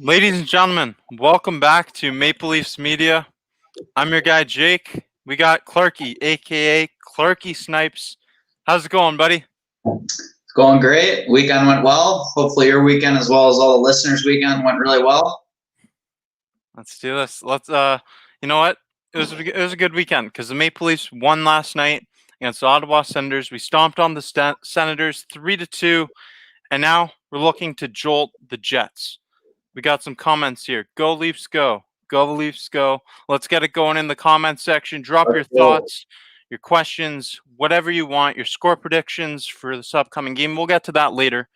Ladies and gentlemen, welcome back to Maple Leafs Media. I'm your guy, Jake. We got Clarky, a.k.a. Clarky Snipes. How's it going, buddy? It's going great. Weekend went well. Hopefully your weekend, as well as all the listeners' weekend, went really well. Let's do this. You know what? It was a good weekend because the Maple Leafs won last night against the Ottawa Senators. We stomped on the Senators 3-2, and now we're looking to jolt the Jets. We got some comments here. Go Leafs, go. Go Leafs, go. Let's get it going in the comment section. Drop your thoughts, your questions, whatever you want, your score predictions for this upcoming game. We'll get to that later.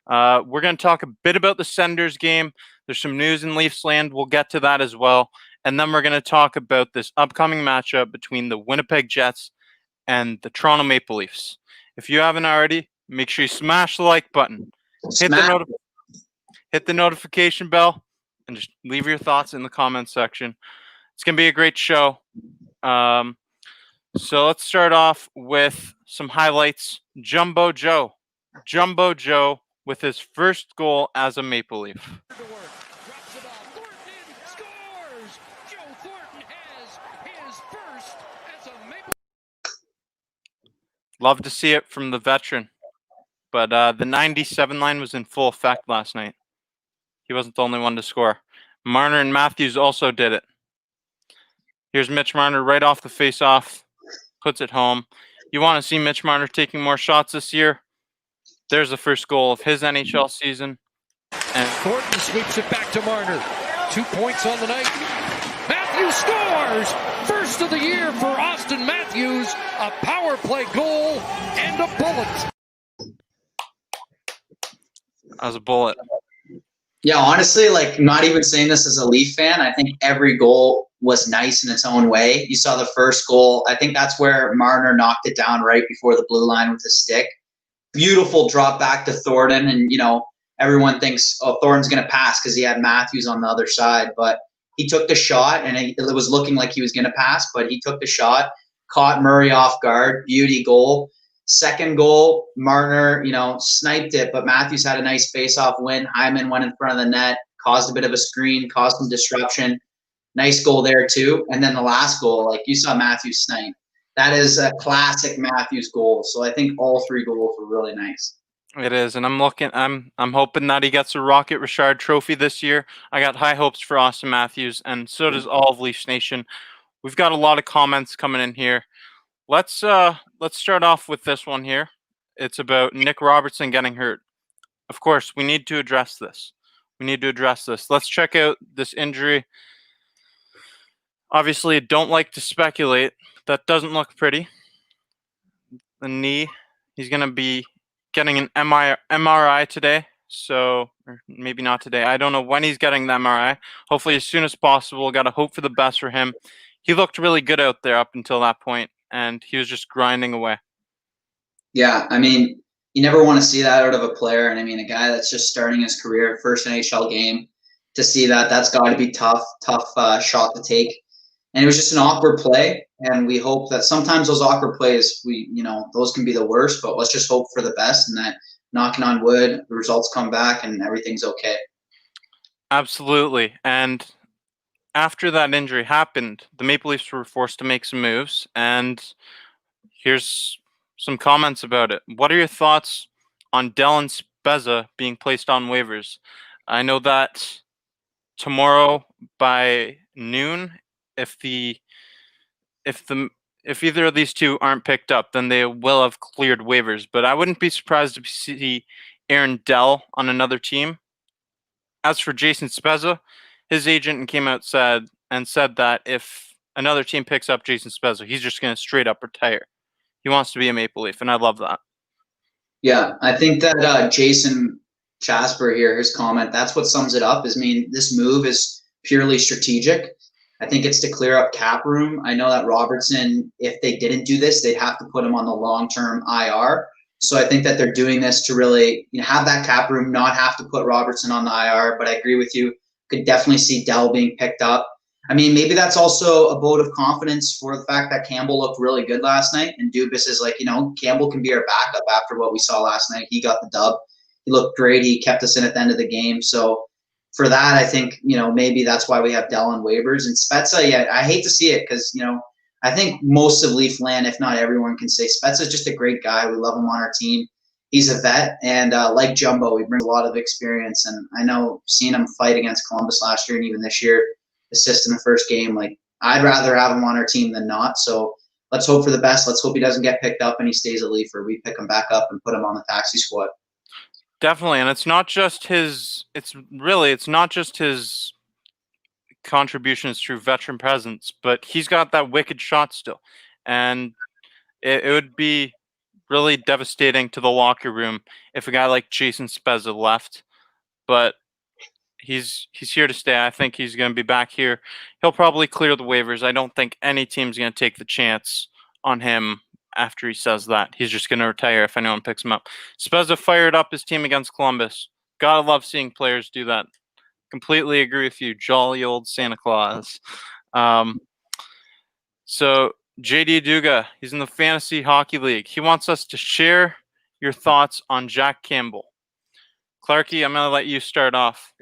We're going to talk a bit about the Senators game. There's some news in Leafs land. We'll get to that as well. And then we're going to talk about this upcoming matchup between the Winnipeg Jets and the Toronto Maple Leafs. If you haven't already, make sure you smash the like button. Hit the notification bell and just leave your thoughts in the comments section. It's going to be a great show. So let's start off with some highlights. Jumbo Joe with his first goal as a Maple Leaf. Love to see it from the veteran. But the 97 line was in full effect last night. He wasn't the only one to score. Marner and Matthews also did it. Here's Mitch Marner right off the face-off. Puts it home. You want to see Mitch Marner taking more shots this year? There's the first goal of his NHL season. And Thornton sweeps it back to Marner. 2 points on the night. Matthews scores! First of the year for Austin Matthews. A power play goal and a bullet. As a bullet. Yeah, honestly, not even saying this as a Leaf fan, I think every goal was nice in its own way. You saw the first goal. I think that's where Marner knocked it down right before the blue line with the stick. Beautiful drop back to Thornton, and, everyone thinks, Thornton's going to pass because he had Matthews on the other side, but he took the shot, and it was looking like he was going to pass, but he took the shot, caught Murray off guard, beauty goal. Second goal, Marner, sniped it, but Matthews had a nice face-off win. Hyman went in front of the net, caused a bit of a screen, caused some disruption. Nice goal there, too. And then the last goal, you saw Matthews snipe. That is a classic Matthews goal. So I think all three goals were really nice. It is, and I'm hoping that he gets a Rocket Richard trophy this year. I got high hopes for Austin Matthews, and so does all of Leafs Nation. We've got a lot of comments coming in here. Let's start off with this one here. It's about Nick Robertson getting hurt. Of course, we need to address this. Let's check out this injury. Obviously, don't like to speculate. That doesn't look pretty. The knee. He's going to be getting an MRI today. So, or maybe not today. I don't know when he's getting the MRI. Hopefully as soon as possible. Got to hope for the best for him. He looked really good out there up until that point, and he was just grinding away. Yeah, you never want to see that out of a player. And a guy that's just starting his career, first NHL game, to see that's got to be tough shot to take. And it was just an awkward play. And we hope that sometimes those awkward plays, those can be the worst, but let's just hope for the best and that, knocking on wood, the results come back and everything's okay. Absolutely. And after that injury happened, the Maple Leafs were forced to make some moves, and here's some comments about it. What are your thoughts on Dell and Spezza being placed on waivers? I know that tomorrow by noon, if either of these two aren't picked up, then they will have cleared waivers. But I wouldn't be surprised to see Aaron Dell on another team. As for Jason Spezza, his agent came out said that if another team picks up Jason Spezza, he's just going to straight up retire. He wants to be a Maple Leaf, and I love that. Yeah, I think that Jason Jasper here, his comment, that's what sums it up. This move is purely strategic. I think it's to clear up cap room. I know that Robertson, if they didn't do this, they'd have to put him on the long-term IR. So I think that they're doing this to really have that cap room, not have to put Robertson on the IR. But I agree with you. Could definitely see Dell being picked up. Maybe that's also a vote of confidence for the fact that Campbell looked really good last night. And Dubas is Campbell can be our backup after what we saw last night. He got the dub. He looked great. He kept us in at the end of the game. So for that, I think, maybe that's why we have Dell and waivers. And Spezza, yeah, I hate to see it because, I think most of Leaf land, if not everyone, can say Spezza's just a great guy. We love him on our team. He's a vet, and like Jumbo, he brings a lot of experience. And I know seeing him fight against Columbus last year and even this year, assist in the first game, like I'd rather have him on our team than not. So let's hope for the best. Let's hope he doesn't get picked up and he stays at Leaf, or we pick him back up and put him on the taxi squad. Definitely, and it's not just his contributions through veteran presence, but he's got that wicked shot still. And it would be really devastating to the locker room if a guy like Jason Spezza left. But he's here to stay. I think he's going to be back here. He'll probably clear the waivers. I don't think any team's going to take the chance on him after he says that. He's just going to retire if anyone picks him up. Spezza fired up his team against Columbus. Gotta love seeing players do that. Completely agree with you. Jolly old Santa Claus. So JD Duga, he's in the Fantasy Hockey League. He wants us to share your thoughts on Jack Campbell. Clarky, I'm going to let you start off.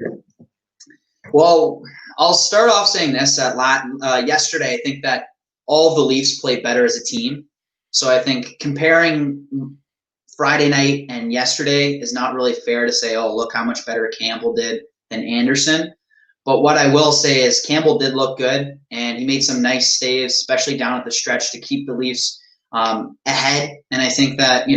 Well, I'll start off saying this. Yesterday, I think that all the Leafs played better as a team. So I think comparing Friday night and yesterday is not really fair to say, oh, look how much better Campbell did than Anderson. But what I will say is Campbell did look good, and he made some nice saves, especially down at the stretch, to keep the Leafs ahead. And I think that,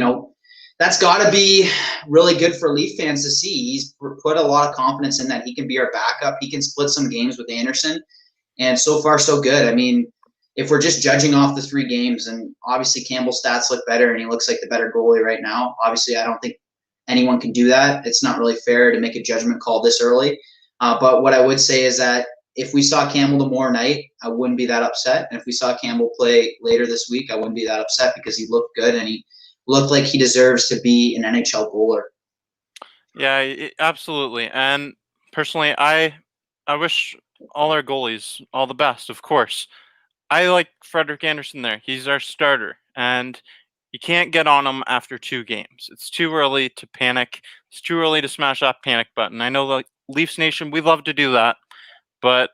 that's got to be really good for Leaf fans to see. He's put a lot of confidence in that he can be our backup. He can split some games with Anderson. And so far, so good. I mean, if we're just judging off the 3 games, and obviously Campbell's stats look better and he looks like the better goalie right now. Obviously, I don't think anyone can do that. It's not really fair to make a judgment call this early. But what I would say is that if we saw Campbell tomorrow night, I wouldn't be that upset. And if we saw Campbell play later this week, I wouldn't be that upset because he looked good and he looked like he deserves to be an NHL goaler. Yeah, absolutely. And personally, I wish all our goalies all the best, of course. I like Frederik Andersen there. He's our starter, and you can't get on him after 2 games. It's too early to panic. It's too early to smash that panic button. I know the Leafs Nation, we love to do that, but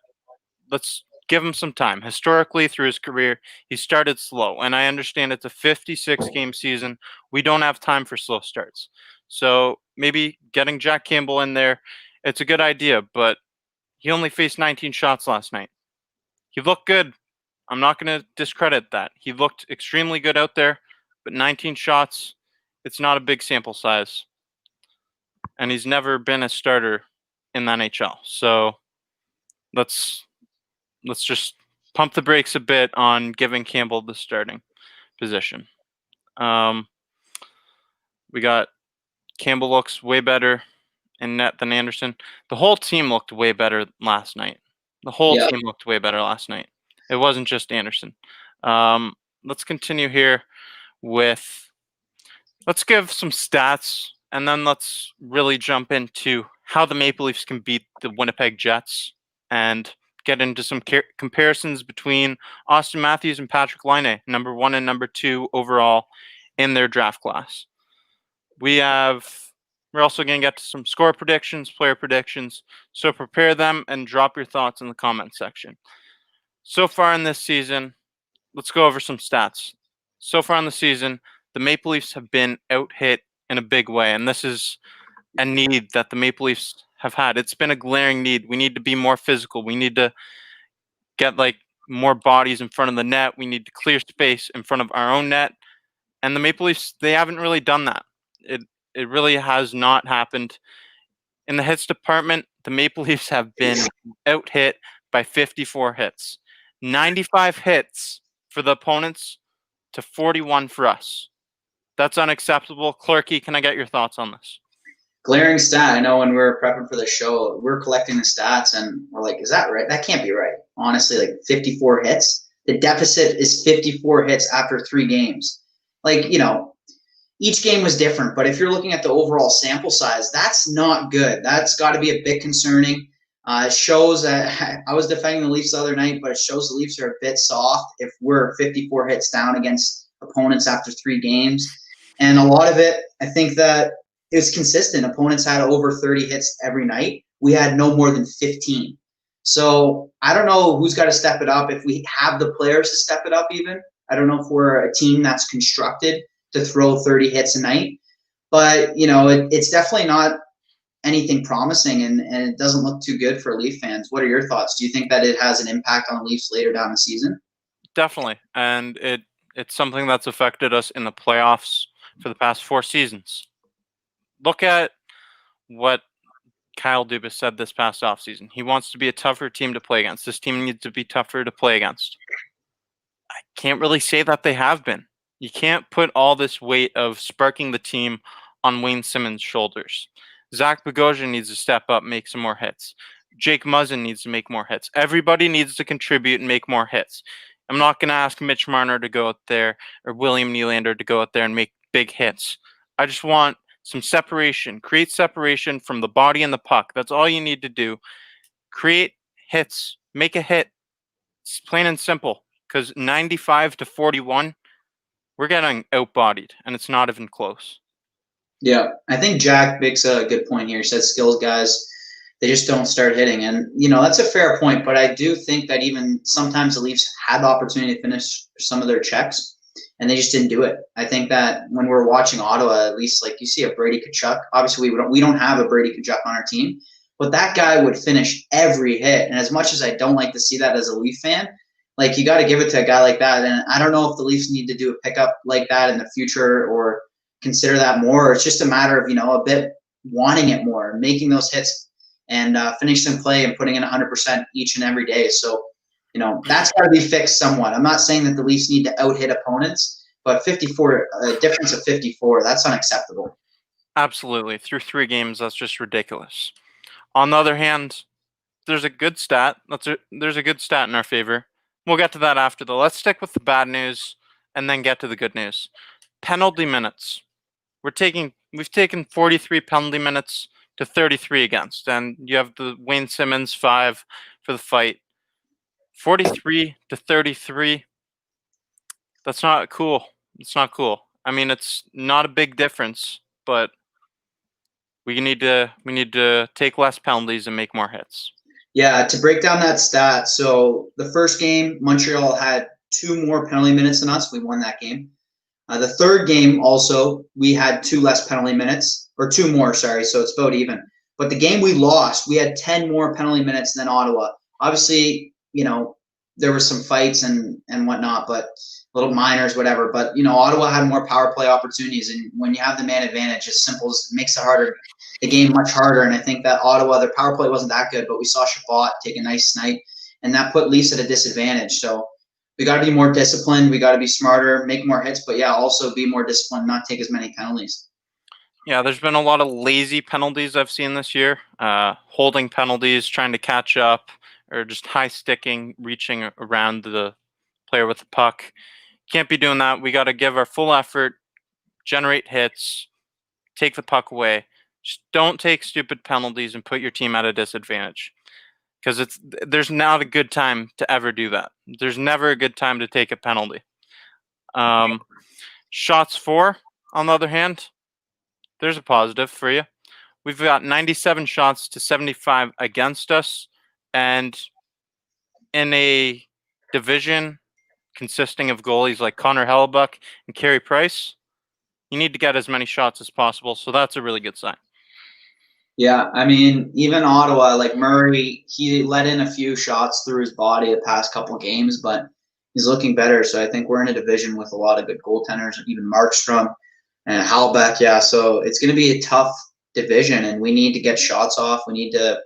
let's give him some time. Historically, through his career, he started slow, and I understand it's a 56-game season. We don't have time for slow starts. So maybe getting Jack Campbell in there, it's a good idea, but he only faced 19 shots last night. He looked good. I'm not going to discredit that. He looked extremely good out there, but 19 shots, it's not a big sample size. And he's never been a starter in the NHL. So let's just pump the brakes a bit on giving Campbell the starting position. We got Campbell looks way better in net than Anderson. The whole team looked way better last night. Team looked way better last night. It wasn't just Anderson. Let's continue here with, let's give some stats, and then let's really jump into how the Maple Leafs can beat the Winnipeg Jets and get into some comparisons between Austin Matthews and Patrick Laine, number 1 and number 2 overall in their draft class. We're also going to get to some score predictions, player predictions, so prepare them and drop your thoughts in the comment section. So far in this season, let's go over some stats. So far in the season, the Maple Leafs have been out-hit in a big way, and this is a need that the Maple Leafs have had. It's been a glaring need. We need to be more physical. We need to get more bodies in front of the net. We need to clear space in front of our own net. And the Maple Leafs, they haven't really done that. It really has not happened. In the hits department, the Maple Leafs have been out-hit by 54 hits. 95 hits for the opponents to 41 for us. That's unacceptable. Clarky, can I get your thoughts on this? Glaring stat. I know when we were prepping for the show, we're collecting the stats and we're like, is that right? That can't be right. Honestly, 54 hits. The deficit is 54 hits after 3 games. Each game was different, but if you're looking at the overall sample size, that's not good. That's got to be a bit concerning. It shows that I was defending the Leafs the other night, but it shows the Leafs are a bit soft if we're 54 hits down against opponents after 3 games. And a lot of it, I think that it's consistent. Opponents had over 30 hits every night. we had no more than 15. So I don't know who's got to step it up, if we have the players to step it up even. I don't know if we're a team that's constructed to throw 30 hits a night. But, it's definitely not anything promising, and it doesn't look too good for Leaf fans. What are your thoughts? Do you think that it has an impact on the Leafs later down the season? Definitely. And it's something that's affected us in the playoffs for the past 4 seasons. Look at what Kyle Dubas said this past offseason. He wants to be a tougher team to play against. This team needs to be tougher to play against. I can't really say that they have been. You can't put all this weight of sparking the team on Wayne Simmons' shoulders. Zach Bogosian needs to step up, make some more hits. Jake Muzzin needs to make more hits. Everybody needs to contribute and make more hits. I'm not going to ask Mitch Marner to go out there or William Nylander to go out there and make big hits. I just want some separation. Create separation from the body and the puck. That's all you need to do. Create hits. Make a hit. It's plain and simple. Because 95-41, we're getting outbodied, and it's not even close. Yeah, I think Jack makes a good point here. He said skills guys, they just don't start hitting. And, that's a fair point. But I do think that even sometimes the Leafs had the opportunity to finish some of their checks, and they just didn't do it. I think that when we're watching Ottawa, at least, like, you see a Brady Tkachuk. Obviously, we don't have a Brady Tkachuk on our team. But that guy would finish every hit. And as much as I don't like to see that as a Leaf fan, like, you got to give it to a guy like that. And I don't know if the Leafs need to do a pickup like that in the future or consider that more. It's just a matter of, a bit wanting it more, making those hits and finishing play and putting in 100% each and every day. So, that's got to be fixed somewhat. I'm not saying that the Leafs need to out-hit opponents, but 54, a difference of 54, that's unacceptable. Absolutely. Through 3 games, that's just ridiculous. On the other hand, there's a good stat. There's a good stat in our favor. We'll get to that after, though. Let's stick with the bad news and then get to the good news. Penalty minutes. We've taken 43 penalty minutes to 33 against, and you have the Wayne Simmons 5 for the fight. 43 to 33. That's not cool. It's not cool. I mean, it's not a big difference, but we need to take less penalties and make more hits. Yeah, to break down that stat, so the first game, Montreal had 2 more penalty minutes than us. We won that game. The third game also, we had 2 less penalty minutes, or 2 more, sorry, so it's about even. But the game we lost, we had 10 more penalty minutes than Ottawa. Obviously, there were some fights and whatnot, but little minors, whatever. But, Ottawa had more power play opportunities, and when you have the man advantage, it's simple as it makes the game much harder. And I think that Ottawa, their power play wasn't that good, but we saw Chabot take a nice snipe, and that put Leafs at a disadvantage. So we got to be more disciplined. We got to be smarter, make more hits, but yeah, also be more disciplined, not take as many penalties. Yeah, there's been a lot of lazy penalties I've seen this year. Holding penalties, trying to catch up, or just high sticking, reaching around the player with the puck. Can't be doing that. We got to give our full effort, generate hits, take the puck away. Just don't take stupid penalties and put your team at a disadvantage. Because there's not a good time to ever do that. There's never a good time to take a penalty. Shots for, on the other hand, there's a positive for you. We've got 97 shots to 75 against us. And in a division consisting of goalies like Connor Hellebuck and Carey Price, you need to get as many shots as possible. So that's a really good sign. Yeah, I mean, even Ottawa, like Murray, he let in a few shots through his body the past couple of games, but he's looking better. So I think we're in a division with a lot of good goaltenders, even Markstrom and Halbeck. Yeah, so it's going to be a tough division, and we need to get shots off. We need to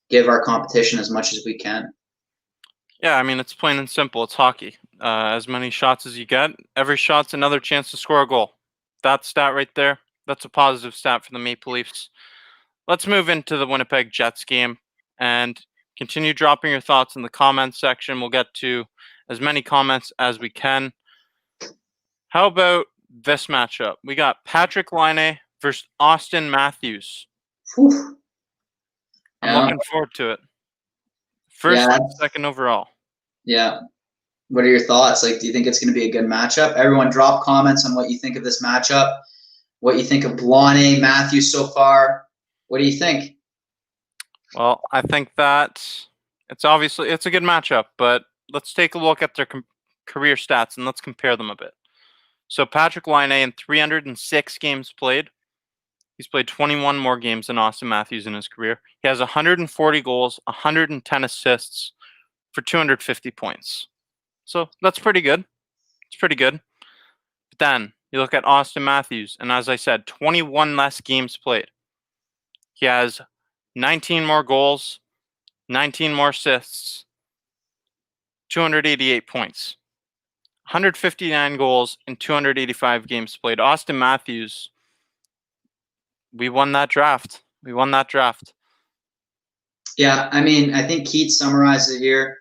give our competition as much as we can. Yeah, I mean, it's plain and simple. It's hockey. As many shots as you get, every shot's another chance to score a goal. That stat right there, that's a positive stat for the Maple Leafs. Let's move into the Winnipeg Jets game and continue dropping your thoughts in the comments section. We'll get to as many comments as we can. How about this matchup? We got Patrick Laine versus Austin Matthews. Whew. I'm looking forward to it. First and second overall. Yeah. What are your thoughts? Like, do you think it's going to be a good matchup? Everyone drop comments on what you think of this matchup, what you think of Laine, Matthews so far. What do you think? Well, I think that it's a good matchup, but let's take a look at their career stats and let's compare them a bit. So Patrick Laine in 306 games played. He's played 21 more games than Austin Matthews in his career. He has 140 goals, 110 assists for 250 points. So that's pretty good. It's pretty good. But then you look at Austin Matthews, and as I said, 21 less games played. He has 19 more goals, 19 more assists, 288 points, 159 goals in 285 games played. Austin Matthews, we won that draft. Yeah, I mean, I think Keith summarizes it here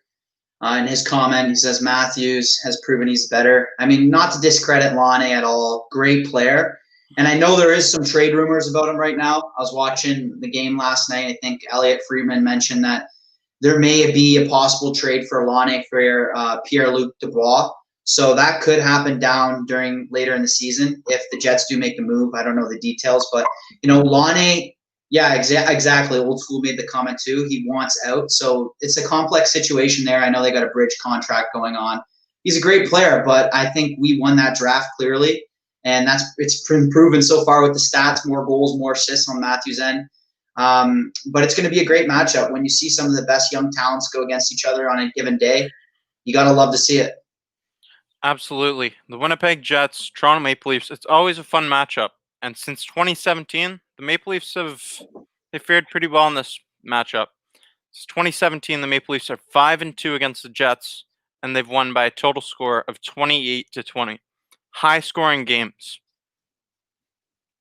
in his comment. He says Matthews has proven he's better. I mean, not to discredit Laine at all. Great player. And I know there is some trade rumors about him right now. I was watching the game last night. I think Elliot Friedman mentioned that there may be a possible trade for Laine for Pierre-Luc Dubois. So that could happen later in the season if the Jets do make the move. I don't know the details, but Laine, yeah, exactly. Old School made the comment too. He wants out, so it's a complex situation there. I know they got a bridge contract going on. He's a great player, but I think we won that draft clearly, and it's been proven so far with the stats: more goals, more assists on Matthews' end. But it's going to be a great matchup when you see some of the best young talents go against each other on a given day. You got to love to see it. Absolutely. The Winnipeg Jets, Toronto Maple Leafs, it's always a fun matchup. And since 2017, the Maple Leafs they fared pretty well in this matchup. Since 2017, the Maple Leafs are 5-2 against the Jets, and they've won by a total score of 28-20. High-scoring games.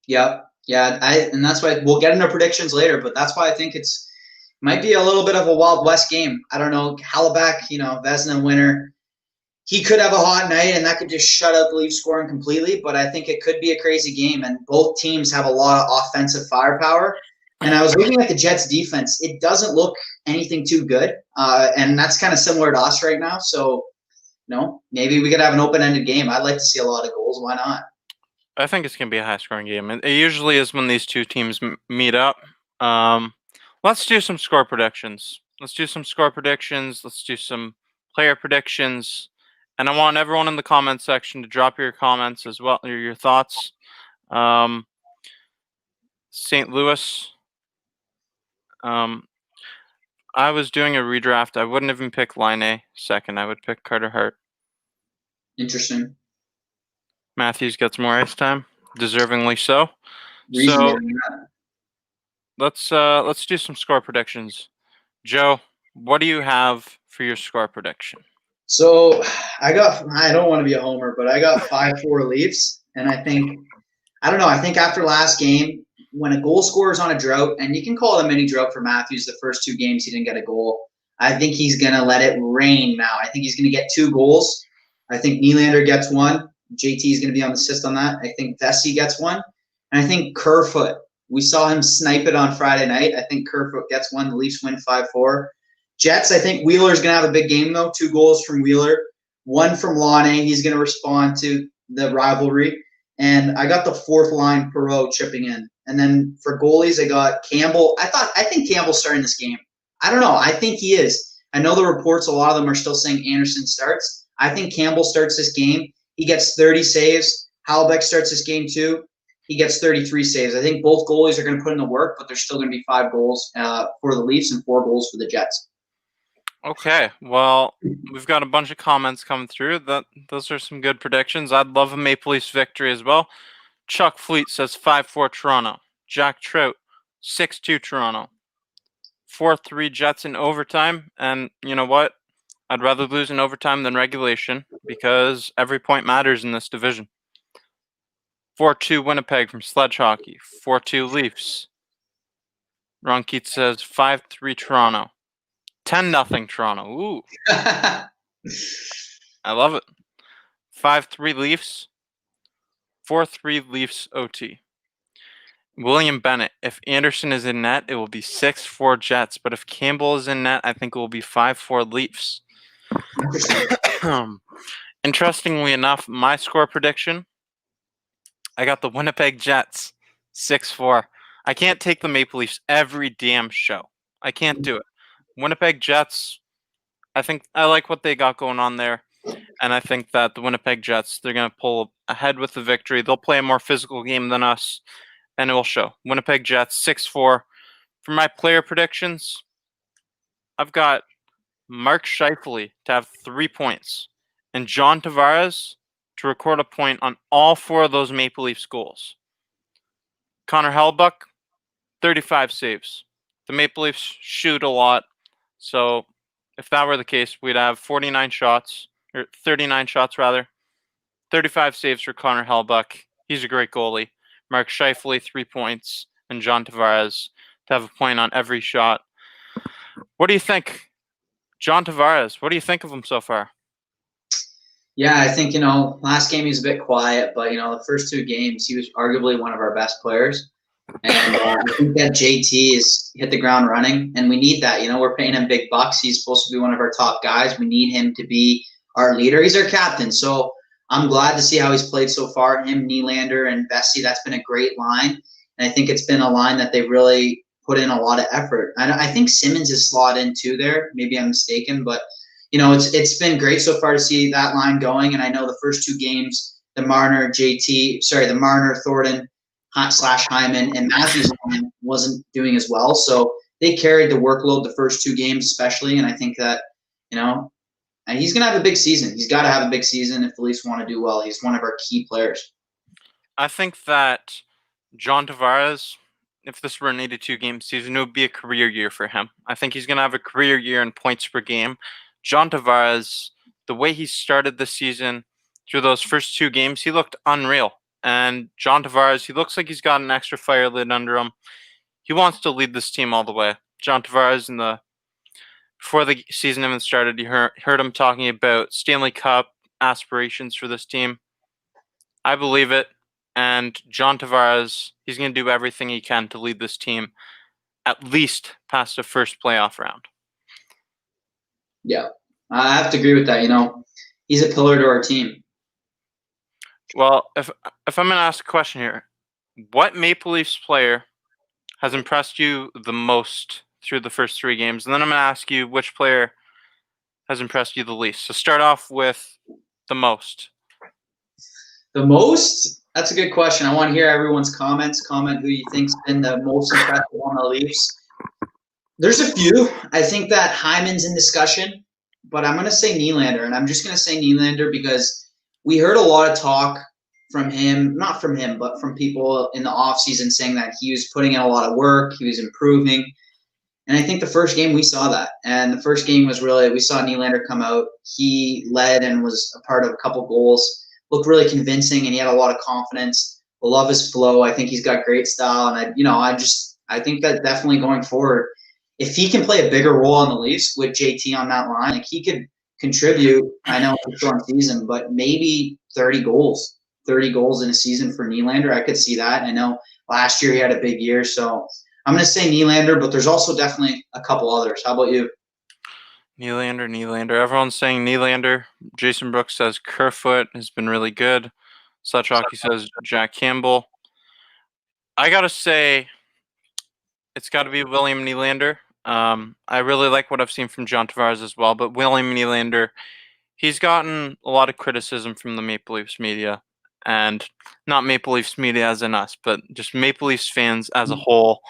Yeah, and that's why we'll get into predictions later, but that's why I think might be a little bit of a Wild West game. I don't know. Halleback, Vezina winner. He could have a hot night, and that could just shut out the Leafs scoring completely, but I think it could be a crazy game, and both teams have a lot of offensive firepower. And I was looking at the Jets' defense. It doesn't look anything too good, and that's kind of similar to us right now. So, maybe we could have an open-ended game. I'd like to see a lot of goals. Why not? I think it's going to be a high-scoring game. It usually is when these two teams meet up. Let's do some score predictions. Let's do some player predictions. And I want everyone in the comment section to drop your comments as well, or your thoughts. St. Louis. I was doing a redraft. I wouldn't even pick Laine second. I would pick Carter Hart. Interesting. Matthews gets more ice time, deservingly so. Reasonable. So let's do some score predictions. Joe, what do you have for your score prediction? So I don't want to be a homer, but I got 5-4 Leafs. And I think after last game, when a goal scorer is on a drought, and you can call it a mini drought for Matthews, the first 2 games he didn't get a goal, I think he's going to let it rain now. I think he's going to get 2 goals. I think Nylander gets 1. JT is going to be on the assist on that. I think Vesey gets 1. And I think Kerfoot, we saw him snipe it on Friday night. I think Kerfoot gets 1. The Leafs win 5-4. Jets, I think Wheeler's going to have a big game, though. 2 goals from Wheeler, 1 from Laine. He's going to respond to the rivalry. And I got the 4th line, Perreault, chipping in. And then for goalies, I got Campbell. I think Campbell's starting this game. I don't know. I think he is. I know the reports, a lot of them are still saying Anderson starts. I think Campbell starts this game. He gets 30 saves. Hallebeck starts this game, too. He gets 33 saves. I think both goalies are going to put in the work, but there's still going to be 5 goals for the Leafs and 4 goals for the Jets. Okay, well, we've got a bunch of comments coming through. Those are some good predictions. I'd love a Maple Leafs victory as well. Chuck Fleet says 5-4 Toronto. Jack Trout, 6-2 Toronto. 4-3 Jets in overtime. And you know what? I'd rather lose in overtime than regulation because every point matters in this division. 4-2 Winnipeg from Sledge Hockey. 4-2 Leafs. Ron Keats says 5-3 Toronto. 10-0 Toronto. Ooh. I love it. 5-3 Leafs. 4-3 Leafs OT. William Bennett. If Anderson is in net, it will be 6-4 Jets. But if Campbell is in net, I think it will be 5-4 Leafs. Interestingly enough, my score prediction, I got the Winnipeg Jets 6-4. I can't take the Maple Leafs every damn show. I can't do it. Winnipeg Jets, I think I like what they got going on there. And I think that the Winnipeg Jets, they're going to pull ahead with the victory. They'll play a more physical game than us, and it will show. Winnipeg Jets, 6-4. For my player predictions, I've got Mark Scheifele to have 3 points and John Tavares to record a point on all 4 of those Maple Leafs goals. Connor Hellebuyck, 35 saves. The Maple Leafs shoot a lot, so if that were the case, we'd have 49 shots, or 39 shots rather. 35 saves for Connor Hellebuyck. He's a great goalie. Mark Scheifele, 3 points, and John Tavares to have a point on every shot. What do you think? John Tavares, what do you think of him so far? Yeah, I think, last game he was a bit quiet, but, the first 2 games, he was arguably one of our best players. And I think that JT has hit the ground running, and we need that. We're paying him big bucks. He's supposed to be one of our top guys. We need him to be our leader. He's our captain, so I'm glad to see how he's played so far. Him, Nylander, and Vesey, that's been a great line. And I think it's been a line that they've really put in a lot of effort. I think Simmons is slotted in too there. Maybe I'm mistaken, but it's been great so far to see that line going. And I know the first 2 games, the Marner, Thornton / Hyman, and Matthews line wasn't doing as well. So they carried the workload the first 2 games especially. And I think that, and he's going to have a big season. He's got to have a big season if the Leafs want to do well. He's one of our key players. I think that John Tavares, if this were an 82-game season, it would be a career year for him. I think he's going to have a career year in points per game. John Tavares, the way he started the season through those first 2 games, he looked unreal. And John Tavares, he looks like he's got an extra fire lit under him. He wants to lead this team all the way. John Tavares, before the season even started, you heard him talking about Stanley Cup aspirations for this team. I believe it. And John Tavares, he's going to do everything he can to lead this team at least past the first playoff round. Yeah, I have to agree with that. He's a pillar to our team. Well, if I'm going to ask a question here, what Maple Leafs player has impressed you the most through the first 3 games? And then I'm going to ask you which player has impressed you the least. So start off with the most. The most? That's a good question. I want to hear everyone's comments. Comment who you think's been the most impressive on the Leafs. There's a few. I think that Hyman's in discussion, but I'm going to say Nylander, and I'm just going to say Nylander because we heard a lot of talk from him, not from him, but from people in the offseason saying that he was putting in a lot of work, he was improving. And I think the first game we saw that. And the first game was really, we saw Nylander come out. He led and was a part of a couple goals, looked really convincing, and he had a lot of confidence. I love his flow. I think he's got great style. And I think that definitely going forward, if he can play a bigger role on the Leafs with JT on that line, like he could contribute. I know it's a short season, but maybe 30 goals in a season for Nylander. I could see that. I know last year he had a big year, so I'm going to say Nylander, but there's also definitely a couple others. How about you? Nylander. Everyone's saying Nylander. Jason Brooks says Kerfoot has been really good. Such Hockey says Jack Campbell. I got to say it's got to be William Nylander. I really like what I've seen from John Tavares as well, but William Nylander, he's gotten a lot of criticism from the Maple Leafs media, and not Maple Leafs media as in us, but just Maple Leafs fans as a whole.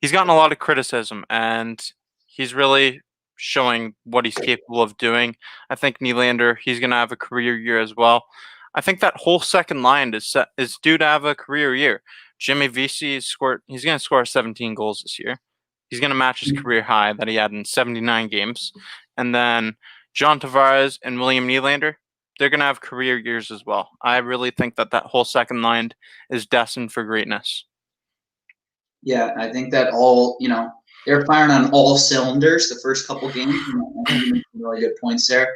He's gotten a lot of criticism, and he's really showing what he's capable of doing. I think Nylander, he's going to have a career year as well. I think that whole second line is due to have a career year. Jimmy Vesey he's going to score 17 goals this year. He's going to match his career high that he had in 79 games. And then John Tavares and William Nylander, they're going to have career years as well. I really think that whole second line is destined for greatness. Yeah, I think that they're firing on all cylinders the first couple games. I think you made some really good points there.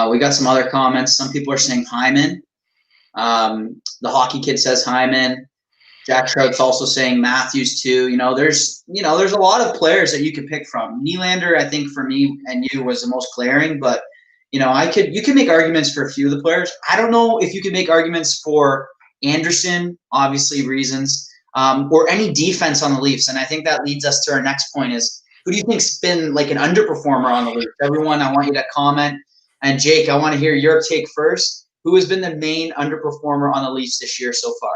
We got some other comments. Some people are saying Hyman. The Hockey Kid says Hyman. Jack Trout's also saying Matthews too. There's a lot of players that you could pick from. Nylander, I think for me and you was the most glaring, but you can make arguments for a few of the players. I don't know if you can make arguments for Anderson, obviously reasons, or any defense on the Leafs. And I think that leads us to our next point is who do you think's been like an underperformer on the Leafs? Everyone, I want you to comment. And Jake, I want to hear your take first. Who has been the main underperformer on the Leafs this year so far?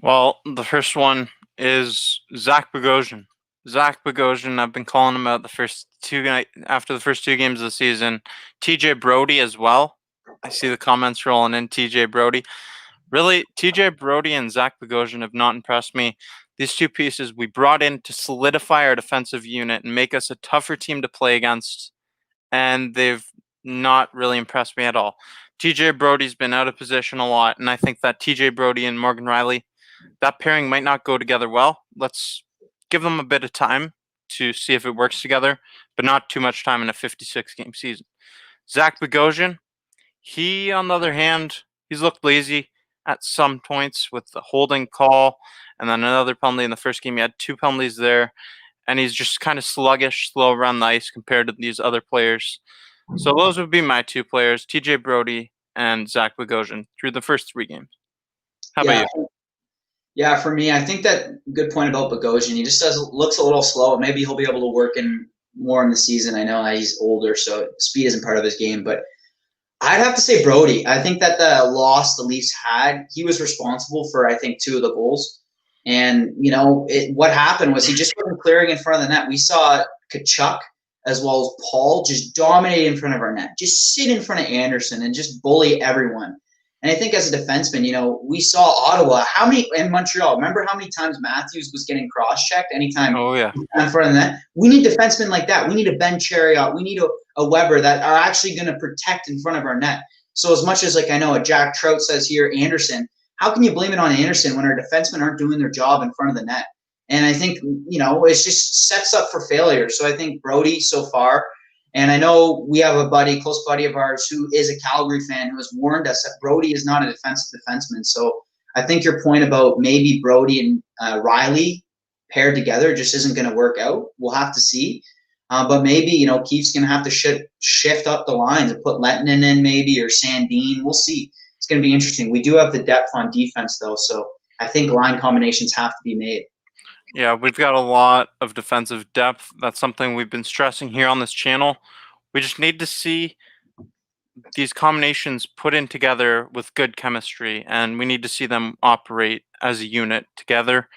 Well, the first one is Zach Bogosian. Zach Bogosian, I've been calling him out after the first 2 games of the season. TJ Brody as well. I see the comments rolling in. TJ Brody. Really, TJ Brody and Zach Bogosian have not impressed me. These 2 pieces we brought in to solidify our defensive unit and make us a tougher team to play against, and they've not really impressed me at all. TJ Brody's been out of position a lot, and I think that TJ Brody and Morgan Riley, that pairing might not go together well. Let's give them a bit of time to see if it works together, but not too much time in a 56-game season. Zach Bogosian, he, on the other hand, he's looked lazy at some points with the holding call and then another penalty in the first game. He had 2 penalties there, and he's just kind of sluggish, slow around the ice compared to these other players. So those would be my 2 players, TJ Brody and Zach Bogosian, through the first 3 games. How about you? Yeah, for me, I think that good point about Bogosian. He just looks a little slow. Maybe he'll be able to work in more in the season. I know he's older, so speed isn't part of his game. But I'd have to say Brody. I think that the loss the Leafs had, he was responsible for, I think, 2 of the goals. And, what happened was he just wasn't clearing in front of the net. We saw Kachuk as well as Paul just dominate in front of our net, just sit in front of Anderson and just bully everyone. And I think as a defenseman, we saw Ottawa. In Montreal, remember how many times Matthews was getting cross-checked anytime in front of the net? We need defensemen like that. We need a Ben Chariot. We need a Waiver that are actually going to protect in front of our net. So as much as, I know a Jack Trout says here, Anderson, how can you blame it on Anderson when our defensemen aren't doing their job in front of the net? And I think, it just sets up for failure. So I think Brody so far, and I know we have a close buddy of ours who is a Calgary fan who has warned us that Brody is not a defensive defenseman. So I think your point about maybe Brody and Riley paired together just isn't going to work out. We'll have to see. But maybe, Keefe's going to have to shift up the lines and put Lettinen in maybe or Sandin. We'll see. It's going to be interesting. We do have the depth on defense, though, so I think line combinations have to be made. Yeah, we've got a lot of defensive depth. That's something we've been stressing here on this channel. We just need to see these combinations put in together with good chemistry, and we need to see them operate as a unit together.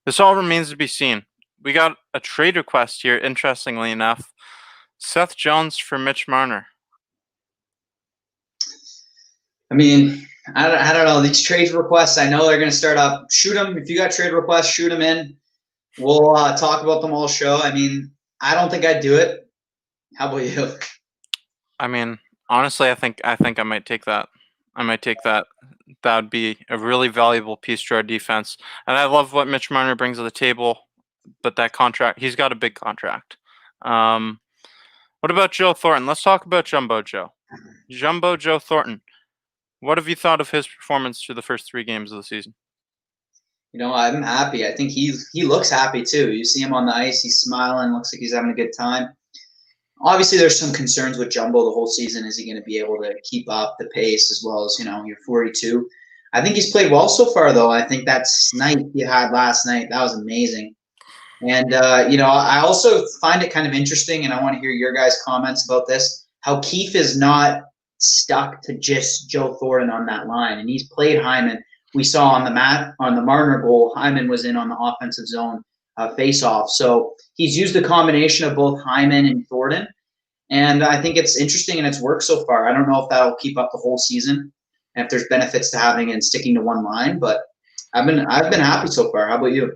This all remains to be seen. We got a trade request here, interestingly enough. Seth Jones for Mitch Marner. I mean, I don't know. These trade requests, I know they're going to start up. Shoot them. If you got trade requests, shoot them in. We'll talk about them all show. I mean, I don't think I'd do it. How about you? I mean, honestly, I think I might take that. That would be a really valuable piece to our defense. And I love what Mitch Marner brings to the table, but that contract, he's got a big contract. What about Joe Thornton? Let's talk about Jumbo Joe. Jumbo Joe Thornton. What have you thought of his performance through the first 3 games of the season? I'm happy. I think he looks happy too. You see him on the ice, he's smiling, looks like he's having a good time. Obviously, there's some concerns with Jumbo the whole season. Is he going to be able to keep up the pace as well as, you're 42? I think he's played well so far, though. I think that night he had last night, that was amazing. And, I also find it kind of interesting, and I want to hear your guys' comments about this, how Keefe is not stuck to just Joe Thornton on that line. And he's played Hyman. We saw on the Marner goal, Hyman was in on the offensive zone face-off. So he's used a combination of both Hyman and Thornton. And I think it's interesting and it's worked so far. I don't know if that'll keep up the whole season and if there's benefits to having and sticking to one line, but I've been happy so far. How about you?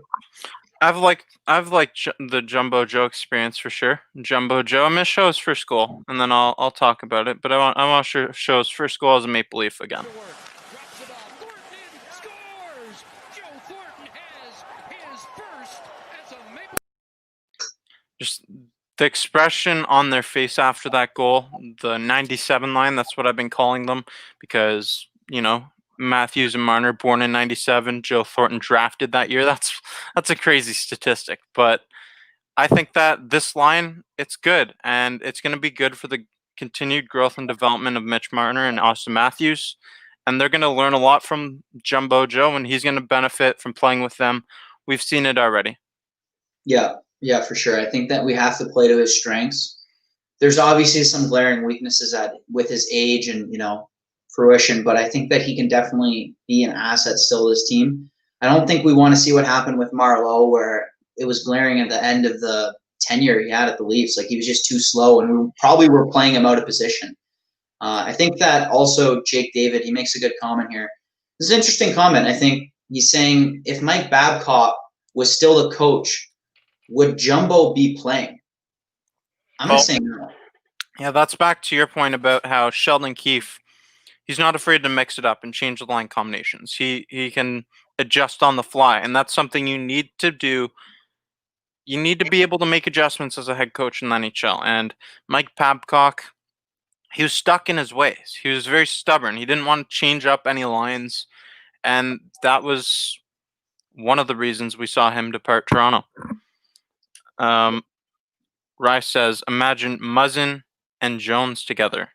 I've liked the Jumbo Joe experience for sure. Jumbo Joe, I'm gonna show his first goal, and then I'll talk about it. But I want to show his first goal as a Maple Leaf again. Just the expression on their face after that goal, the 97 line, that's what I've been calling them, because, Matthews and Marner born in 97, Joe Thornton drafted that year. That's a crazy statistic, but I think that this line, it's good, and it's going to be good for the continued growth and development of Mitch Marner and Austin Matthews, and they're going to learn a lot from Jumbo Joe, and he's going to benefit from playing with them. We've seen it already. Yeah. Yeah, for sure. I think that we have to play to his strengths. There's obviously some glaring weaknesses with his age and fruition, but I think that he can definitely be an asset still to this team. I don't think we want to see what happened with Marleau, where it was glaring at the end of the tenure he had at the Leafs. Like, he was just too slow, and we probably were playing him out of position. I think that also Jake David, he makes a good comment here. This is an interesting comment. I think he's saying, if Mike Babcock was still the coach, would Jumbo be playing? I'm going to say no. Yeah, that's back to your point about how Sheldon Keefe, he's not afraid to mix it up and change the line combinations. He can adjust on the fly, and that's something you need to do. You need to be able to make adjustments as a head coach in the NHL. And Mike Babcock, he was stuck in his ways. He was very stubborn. He didn't want to change up any lines, and that was one of the reasons we saw him depart Toronto. Rice says, imagine Muzzin and Jones together.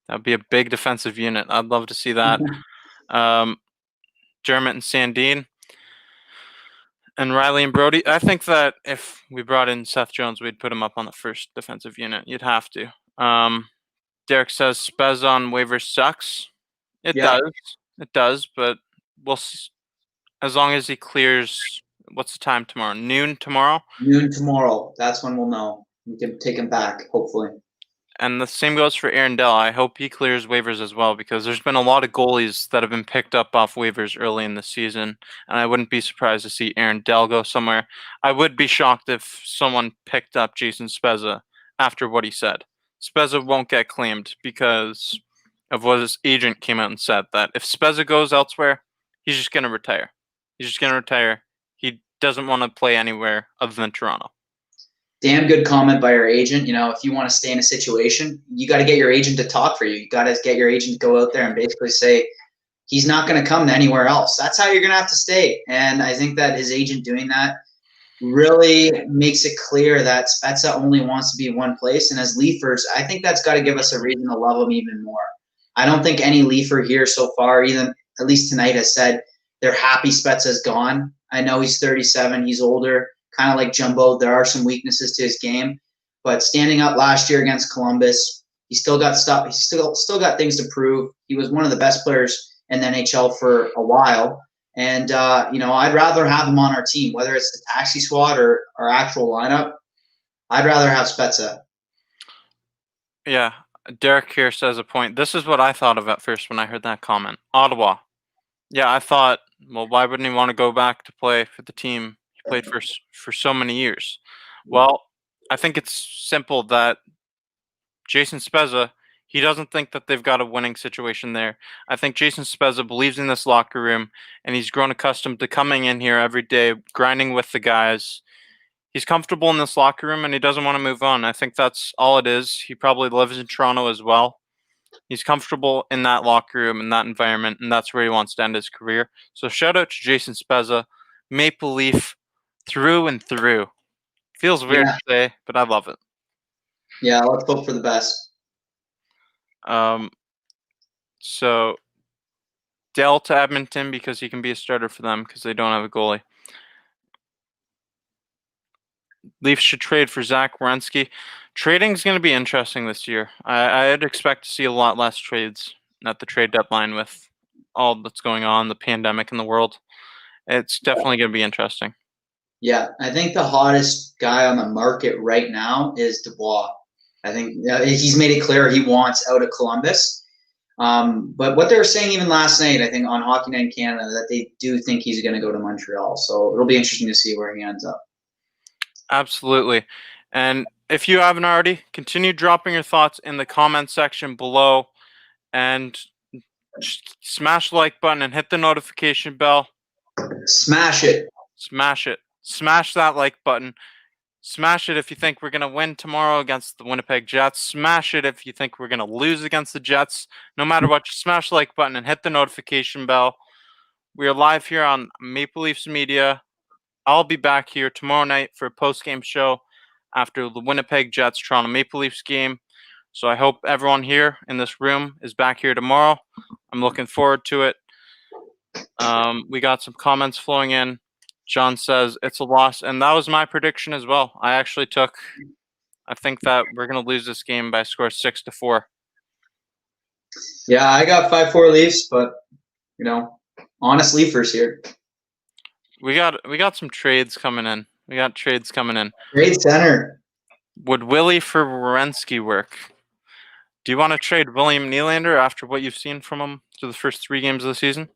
That would be a big defensive unit. I'd love to see that. Dermott and Sandin and Riley and Brody. I think that if we brought in Seth Jones, we'd put him up on the first defensive unit. You'd have to. Derek says Spezza on waivers sucks. It does, but we'll see. As long as he clears. What's the time tomorrow? Noon tomorrow? Noon tomorrow. That's when we'll know. We can take him back, hopefully. And the same goes for Aaron Dell. I hope he clears waivers as well, because there's been a lot of goalies that have been picked up off waivers early in the season, and I wouldn't be surprised to see Aaron Dell go somewhere. I would be shocked if someone picked up Jason Spezza after what he said. Spezza won't get claimed because of what his agent came out and said, that if Spezza goes elsewhere, he's just going to retire. He doesn't want to play anywhere other than Toronto. Damn good comment by our agent. If you want to stay in a situation, you got to get your agent to talk for you. You got to get your agent to go out there and basically say he's not going to come to anywhere else. That's how you're going to have to stay. And I think that his agent doing that really makes it clear that Spezza only wants to be in one place. And as Leafers, I think that's got to give us a reason to love him even more. I don't think any Leafer here so far, even at least tonight, has said they're happy Spezza's gone. I know he's 37. He's older. Kind of like Jumbo, there are some weaknesses to his game, but standing up last year against Columbus, he still got stuff. He's still got things to prove. He was one of the best players in the NHL for a while, and I'd rather have him on our team, whether it's the taxi squad or our actual lineup. I'd rather have Spezza. Yeah, Derek here says a point. This is what I thought of at first when I heard that comment. Ottawa. Yeah, I thought, well, why wouldn't he want to go back to play for the team he played for so many years? Well, I think it's simple that Jason Spezza, he doesn't think that they've got a winning situation there. I think Jason Spezza believes in this locker room, and he's grown accustomed to coming in here every day, grinding with the guys. He's comfortable in this locker room, and he doesn't want to move on. I think that's all it is. He probably lives in Toronto as well. He's comfortable in that locker room, in that environment, and that's where he wants to end his career. So shout out to Jason Spezza, Maple Leaf through and through. Feels weird to say, but I love it. Yeah, let's hope for the best. So Dell to Edmonton because he can be a starter for them because they don't have a goalie. Leafs should trade for Zach Werenski. Trading is going to be interesting this year. I'd expect to see a lot less trades at the trade deadline with all that's going on, the pandemic in the world. It's definitely going to be interesting. Yeah, I think the hottest guy on the market right now is Dubois. I think he's made it clear he wants out of Columbus. But what they were saying even last night, I think on Hockey Night in Canada, that they do think he's going to go to Montreal. So it'll be interesting to see where he ends up. Absolutely. And if you haven't already, continue dropping your thoughts in the comment section below, and smash the like button and hit the notification bell. Smash it. Smash it. Smash that like button. Smash it if you think we're going to win tomorrow against the Winnipeg Jets. Smash it if you think we're going to lose against the Jets. No matter what, just smash the like button and hit the notification bell. We are live here on Maple Leafs Media. I'll be back here tomorrow night for a post-game show after the Winnipeg Jets Toronto Maple Leafs game. So I hope everyone here in this room is back here tomorrow. I'm looking forward to it. We got some comments flowing in. John says it's a loss, and that was my prediction as well. I think that we're going to lose this game by a score of 6-4. Yeah, I got 5-4 Leafs, but honest Leafers here. We got some trades coming in. Great center. Would Willie for Werenski work? Do you want to trade William Nylander after what you've seen from him through the first 3 games of the season?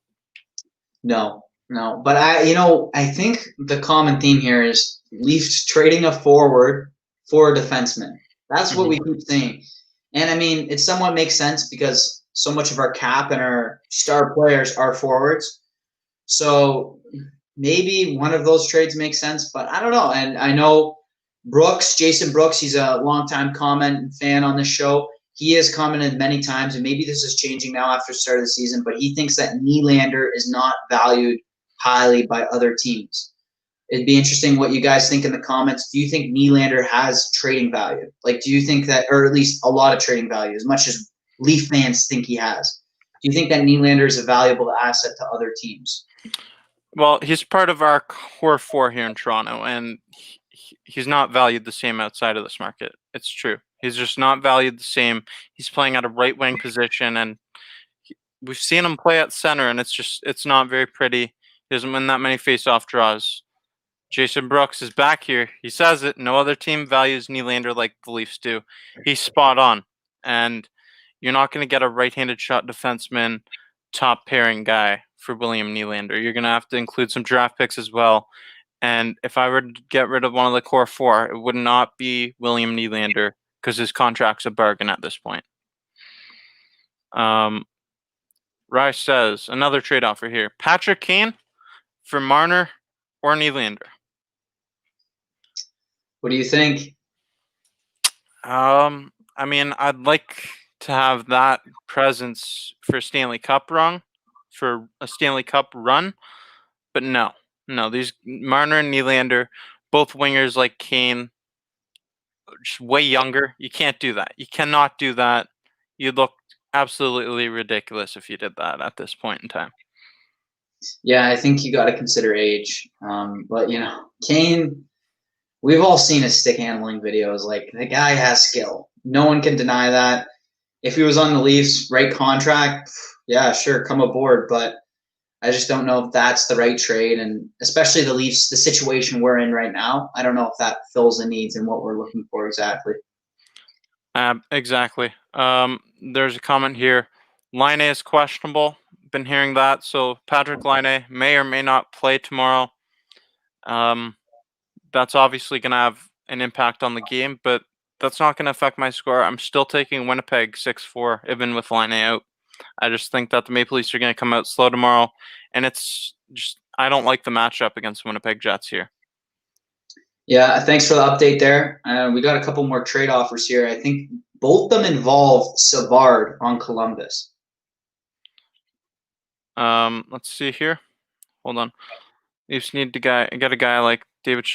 No. But I think the common theme here is Leafs trading a forward for a defenseman. That's what we keep saying. And I mean, it somewhat makes sense because so much of our cap and our star players are forwards. So maybe one of those trades makes sense, but I don't know. And I know Jason Brooks, he's a longtime comment and fan on this show. He has commented many times, and maybe this is changing now after the start of the season, but he thinks that Nylander is not valued highly by other teams. It'd be interesting what you guys think in the comments. Do you think Nylander has trading value? Like, do you think that, or at least a lot of trading value, as much as Leaf fans think he has? Do you think that Nylander is a valuable asset to other teams? Well, he's part of our core 4 here in Toronto, and he's not valued the same outside of this market. It's true. He's just not valued the same. He's playing at a right wing position, and we've seen him play at center, and it's not very pretty. He doesn't win that many face-off draws. Jason Brooks is back here. He says it. No other team values Nylander like the Leafs do. He's spot on, and you're not going to get a right-handed shot defenseman, top pairing guy for William Nylander. You're going to have to include some draft picks as well. And if I were to get rid of one of the core 4, it would not be William Nylander because his contract's a bargain at this point. Rice says, another trade offer here. Patrick Kane for Marner or Nylander? What do you think? I mean, I'd like to have that presence for Stanley Cup run, but no, these Marner and Nylander, both wingers like Kane, just way younger. You can't do that. You cannot do that. You'd look absolutely ridiculous if you did that at this point in time. Yeah, I think you got to consider age. But Kane, we've all seen his stick handling videos. Like, the guy has skill. No one can deny that. If he was on the Leafs, right contract, yeah, sure, come aboard. But I just don't know if that's the right trade, and especially the Leafs, the situation we're in right now, I don't know if that fills the needs and what we're looking for exactly. Exactly. There's a comment here. Laine is questionable. Been hearing that. So Patrick Laine may or may not play tomorrow. That's obviously going to have an impact on the game, but that's not going to affect my score. I'm still taking Winnipeg 6-4, even with Laine out. I just think that the Maple Leafs are going to come out slow tomorrow, and I don't like the matchup against Winnipeg Jets here. Yeah, thanks for the update there. We got a couple more trade offers here. I think both of them involve Savard on Columbus. Let's see here. Hold on. Leafs need to get a guy like David.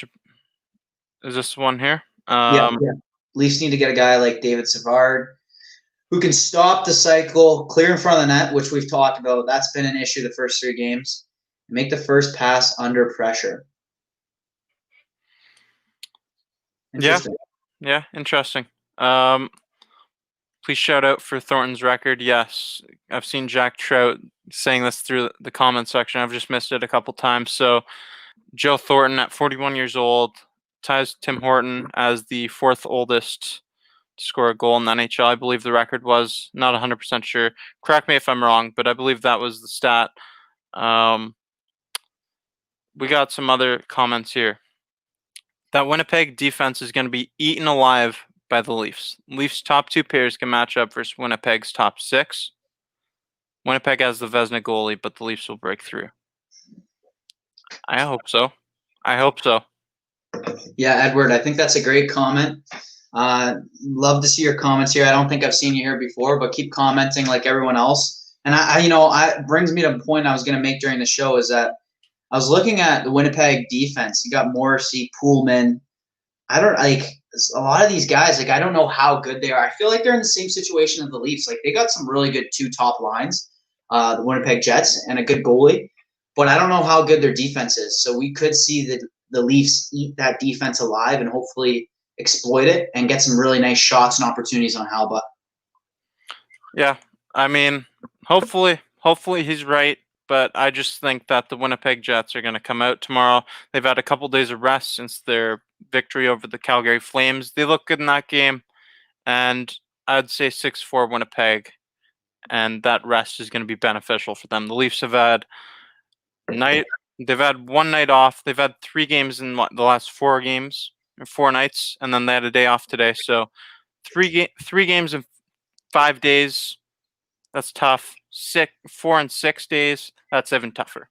Is this one here? Yeah. Leafs need to get a guy like David Savard who can stop the cycle, clear in front of the net, which we've talked about. That's been an issue the first 3 games. Make the first pass under pressure. Yeah, interesting. Please shout out for Thornton's record. Yes, I've seen Jack Trout saying this through the comment section. I've just missed it a couple times. So Joe Thornton at 41 years old ties Tim Horton as the 4th oldest to score a goal in the NHL. I believe the record was, not 100% sure. Correct me if I'm wrong, but I believe that was the stat. We got some other comments here. That Winnipeg defense is going to be eaten alive by the Leafs. Leafs' top 2 pairs can match up versus Winnipeg's top 6. Winnipeg has the Vezina goalie, but the Leafs will break through. I hope so. Yeah, Edward, I think that's a great comment. Love to see your comments here. I don't think I've seen you here before, but keep commenting like everyone else. And it brings me to a point I was going to make during the show is that I was looking at the Winnipeg defense. You got Morrissey, Poolman. I don't like a lot of these guys. Like, I don't know how good they are. I feel like they're in the same situation as the Leafs. Like, they got some really good 2 top lines, the Winnipeg Jets, and a good goalie. but I don't know how good their defense is. So we could see the Leafs eat that defense alive and hopefully exploit it and get some really nice shots and opportunities on Halba. Yeah, I mean, hopefully he's right. But I just think that the Winnipeg Jets are going to come out tomorrow. They've had a couple days of rest since their victory over the Calgary Flames. They look good in that game, and I'd say 6-4 Winnipeg, and that rest is going to be beneficial for them. The Leafs have had they've had one night off. They've had 3 games in the last 4 games, or 4 nights, and then they had a day off today. So 3 games in 5 days. That's tough. 4 and 6 days. That's even tougher.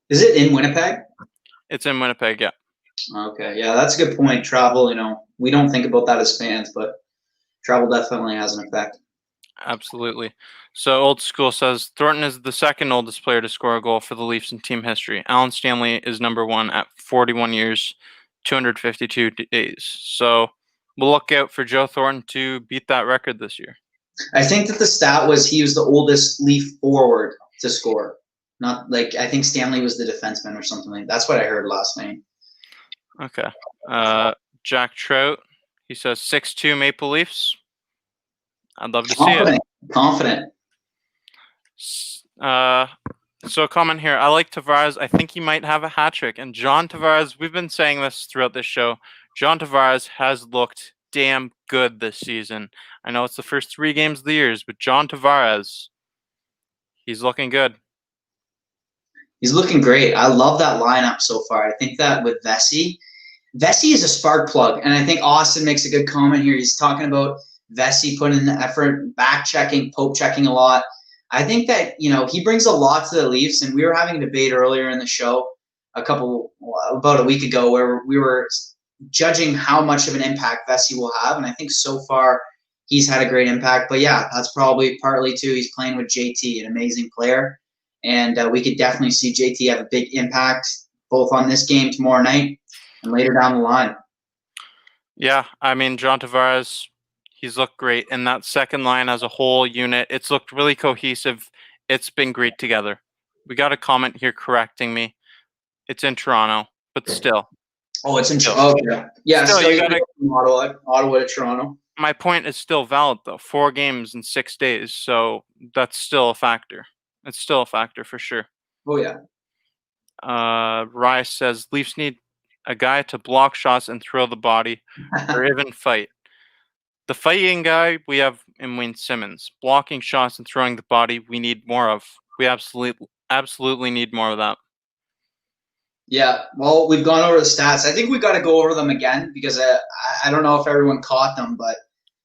Is it in Winnipeg? It's in Winnipeg, yeah. Okay, yeah, that's a good point. Travel, we don't think about that as fans, but travel definitely has an effect. Absolutely. So Old School says Thornton is the second oldest player to score a goal for the Leafs in team history. Alan Stanley is number 1 at 41 years, 252 days. So we'll look out for Joe Thornton to beat that record this year. I think that the stat was he was the oldest Leaf forward to score. Not like I think Stanley was the defenseman or something like that. That's what I heard last night. Okay. Jack Trout, he says 6-2 Maple Leafs. I'd love to see it. Confident. So a comment here. I like Tavares. I think he might have a hat trick. And John Tavares, we've been saying this throughout this show. John Tavares has looked damn good this season. I know it's the first 3 games of the year, but John Tavares, he's looking good. He's looking great. I love that lineup so far. I think that with Vesey is a spark plug. And I think Austin makes a good comment here. He's talking about Vesey putting in the effort, back checking, poke checking a lot. I think that, he brings a lot to the Leafs. And we were having a debate earlier in the show about a week ago where we were judging how much of an impact Vesey will have. And I think so far he's had a great impact. But yeah, that's probably partly too. He's playing with JT, an amazing player. And we could definitely see JT have a big impact both on this game tomorrow night and later down the line. Yeah, I mean, John Tavares, he's looked great. And that second line as a whole unit, it's looked really cohesive. It's been great together. We got a comment here correcting me. It's in Toronto, but still. Oh, it's in Toronto. Yeah, still, you gotta, from Ottawa to Toronto. My point is still valid, though. 4 games in 6 days, so that's still a factor. It's still a factor for sure. Oh, yeah. Rice says Leafs need a guy to block shots and throw the body or even fight. The fighting guy we have in Wayne Simmons. Blocking shots and throwing the body we need more of. We absolutely need more of that. Yeah, well, we've gone over the stats. I think we got to go over them again because I don't know if everyone caught them, but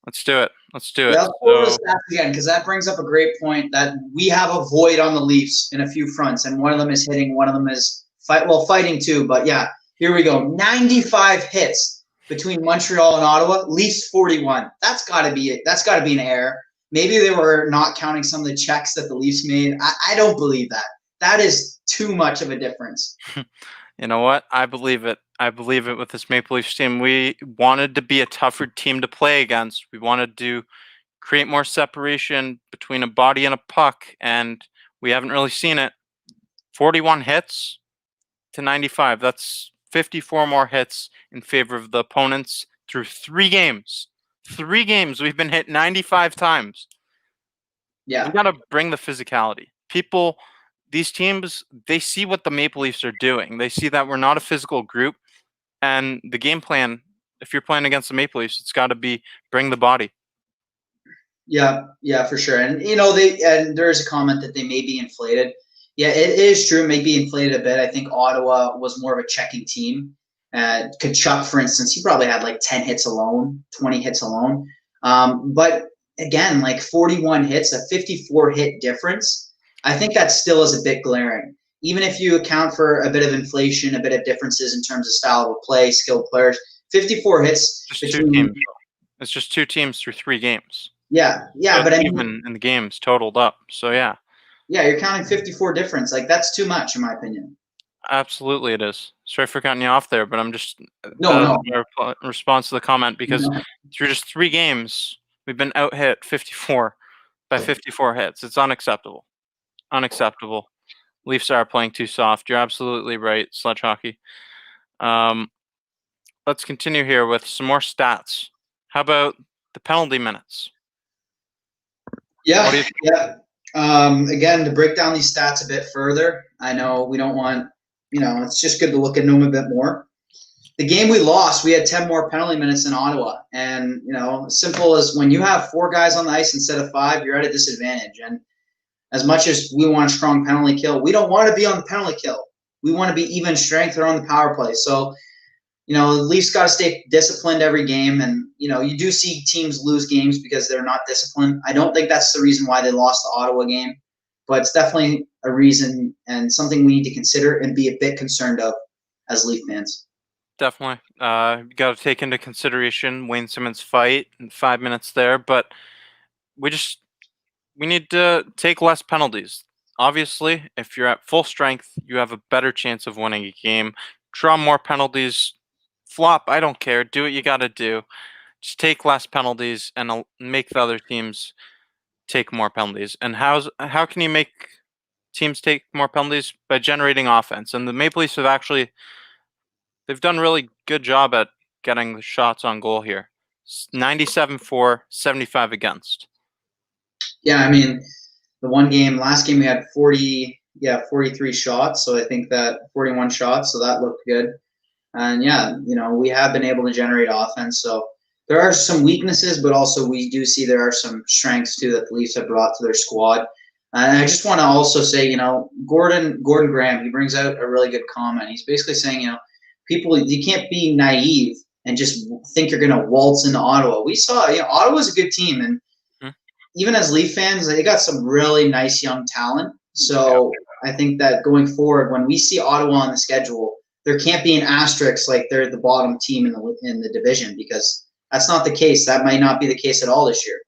let's do it. Let's do it. Let's go over the stats again because that brings up a great point that we have a void on the Leafs in a few fronts, and one of them is hitting, one of them is fighting too. But yeah, here we go. 95 hits between Montreal and Ottawa. Leafs 41. That's got to be an error. Maybe they were not counting some of the checks that the Leafs made. I don't believe that. That is too much of a difference. You know what? I believe it. I believe it with this Maple Leafs team. We wanted to be a tougher team to play against. We wanted to create more separation between a body and a puck, and we haven't really seen it. 41 hits to 95. That's 54 more hits in favor of the opponents through 3 games. 3 games we've been hit 95 times. Yeah. We got to bring the physicality. People... These teams, they see what the Maple Leafs are doing. They see that we're not a physical group. And the game plan, if you're playing against the Maple Leafs, it's got to be bring the body. Yeah, for sure. And, there's a comment that they may be inflated. Yeah, it is true. It may be inflated a bit. I think Ottawa was more of a checking team. Kachuk, for instance, he probably had like 10 hits alone, 20 hits alone. But again, like 41 hits, a 54 hit difference. I think that still is a bit glaring. Even if you account for a bit of inflation, a bit of differences in terms of style of play, skilled players, 54 hits. Just 2 teams. It's just 2 teams through 3 games. Yeah, so but even in the games totaled up. So yeah. Yeah, you're counting 54 difference. Like that's too much, in my opinion. Absolutely, it is. Sorry for cutting you off there, but I'm just no. Response to the comment because through just 3 games we've been out hit 54 by 54 hits. It's unacceptable. Unacceptable. Leafs are playing too soft. You're absolutely right, Sledge Hockey. Let's continue here with some more stats. How about the penalty minutes? Yeah. Again, to break down these stats a bit further, I know we don't want, it's just good to look at them a bit more. The game we lost, we had 10 more penalty minutes in Ottawa. And, simple as when you have 4 guys on the ice instead of 5, you're at a disadvantage. And as much as we want a strong penalty kill, we don't want to be on the penalty kill. We want to be even strength or on the power play. So, the Leafs got to stay disciplined every game. And, you do see teams lose games because they're not disciplined. I don't think that's the reason why they lost the Ottawa game, but it's definitely a reason and something we need to consider and be a bit concerned of as Leaf fans. Definitely. You got to take into consideration Wayne Simmonds' fight and 5 minutes there, but we need to take less penalties. Obviously, if you're at full strength, you have a better chance of winning a game. Draw more penalties. Flop, I don't care. Do what you got to do. Just take less penalties and make the other teams take more penalties. And how can you make teams take more penalties? By generating offense. And the Maple Leafs they've done a really good job at getting the shots on goal here. 97 for, 75 against. Yeah, the last game we had 43 shots. So I think that 41 shots. So that looked good. And we have been able to generate offense. So there are some weaknesses, but also we do see there are some strengths too that the Leafs have brought to their squad. And I just want to also say, Gordon Graham, he brings out a really good comment. He's basically saying, people, you can't be naive and just think you're going to waltz into Ottawa. We saw, Ottawa's a good team, and even as Leaf fans, they got some really nice young talent. So I think that going forward, when we see Ottawa on the schedule, there can't be an asterisk like they're the bottom team in the division, because that's not the case. That might not be the case at all this year.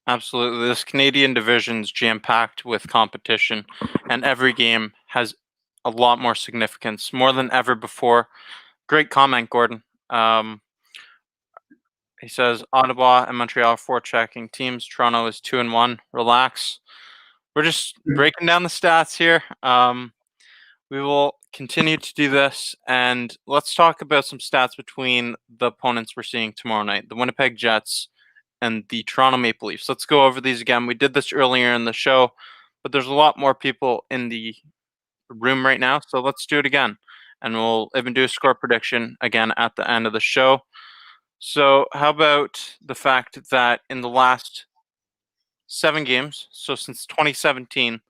Absolutely. This Canadian division's jam-packed with competition, and every game has a lot more significance, more than ever before. Great comment, Gordon. He says Ottawa and Montreal are forechecking teams. Toronto is 2-1. Relax. We're just breaking down the stats here. We will continue to do this, and let's talk about some stats between the opponents we're seeing tomorrow night, the Winnipeg Jets and the Toronto Maple Leafs. Let's go over these again. We did this earlier in the show, but there's a lot more people in the room right now, so let's do it again. And we'll even do a score prediction again at the end of the show. So how about the fact that in the last 7 games, so since 2017,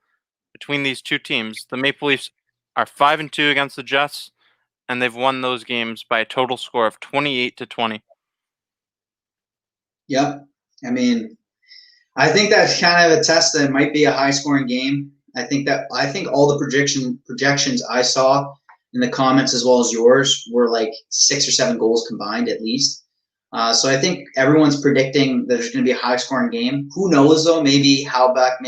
between these two teams, the Maple Leafs are 5-2 against the Jets, and they've won those games by a total score of 28-20. Yep. I think that's kind of a test that it might be a high-scoring game. I think all the projections I saw in the comments as well as yours were like 6 or 7 goals combined at least. So I think everyone's predicting that there's going to be a high-scoring game. Who knows, though? Maybe Halbach,